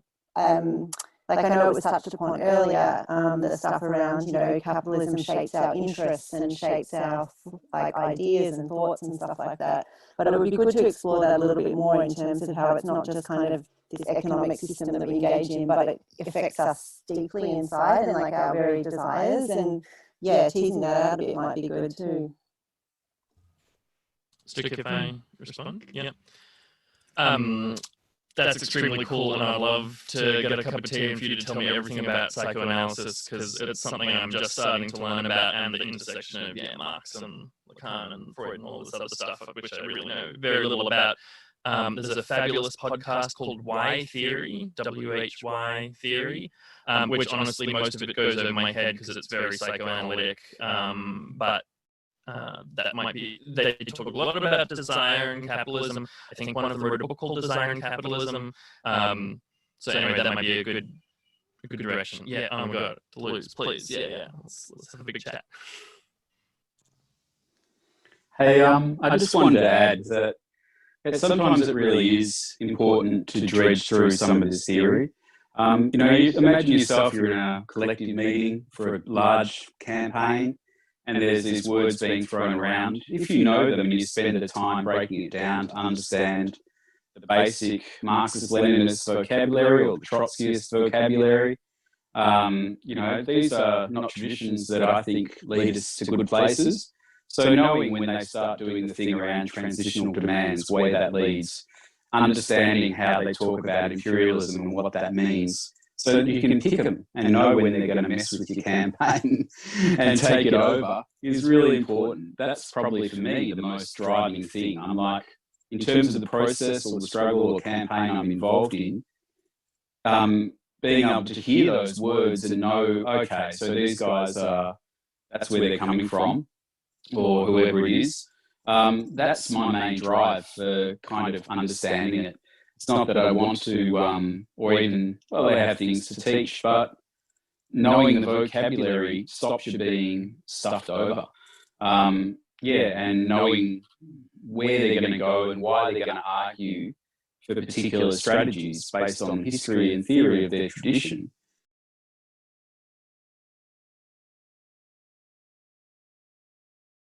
like I know it was touched upon earlier, the stuff around, you know, capitalism shapes our interests and shapes our like ideas and thoughts and stuff like that. But it would be good to explore that a little bit more in terms of how it's not just kind of this economic system that we engage in, but it affects us deeply inside and like our very desires. And yeah, teasing that out a bit might be good too. Stick if I respond? Yeah. That's extremely cool, and I'd love to get a cup of tea and for you to tell me everything about psychoanalysis, because it's something I'm just starting to learn about, and the intersection of Marx and Lacan and Freud and all this other stuff, which I really know very little about. There's a fabulous podcast called Why Theory, WHY Theory, which honestly most of it goes over my head because it's very psychoanalytic, but that might be, they talk a lot about desire and capitalism. I think one of them wrote a book called Desire and Capitalism. So anyway, that might be a good direction. Yeah, oh my God, Toulouse, please. Yeah. Let's have a big chat. Hey, I just wanted to add that sometimes it really is important to dredge through some of this theory. You know, you imagine yourself, you're in a collective meeting for a large campaign, and there's these words being thrown around. If you know them and you spend the time breaking it down to understand the basic Marxist-Leninist vocabulary or the Trotskyist vocabulary, you know, these are not traditions that I think lead us to good places. So knowing when they start doing the thing around transitional demands, where that leads, understanding how they talk about imperialism and what that means, so that you can pick them and know when they're going to mess with your campaign and take it over, is really important. That's probably for me the most driving thing. I'm like, in terms of the process or the struggle or campaign I'm involved in, being able to hear those words and know, okay, so these guys are, that's where they're coming from, or whoever it is. That's my main drive for kind of understanding it. It's not that I want to, or even, well, they have things to teach, but knowing the vocabulary stops you being stuffed over. And knowing where they're going to go and why they're going to argue for particular strategies based on history and theory of their tradition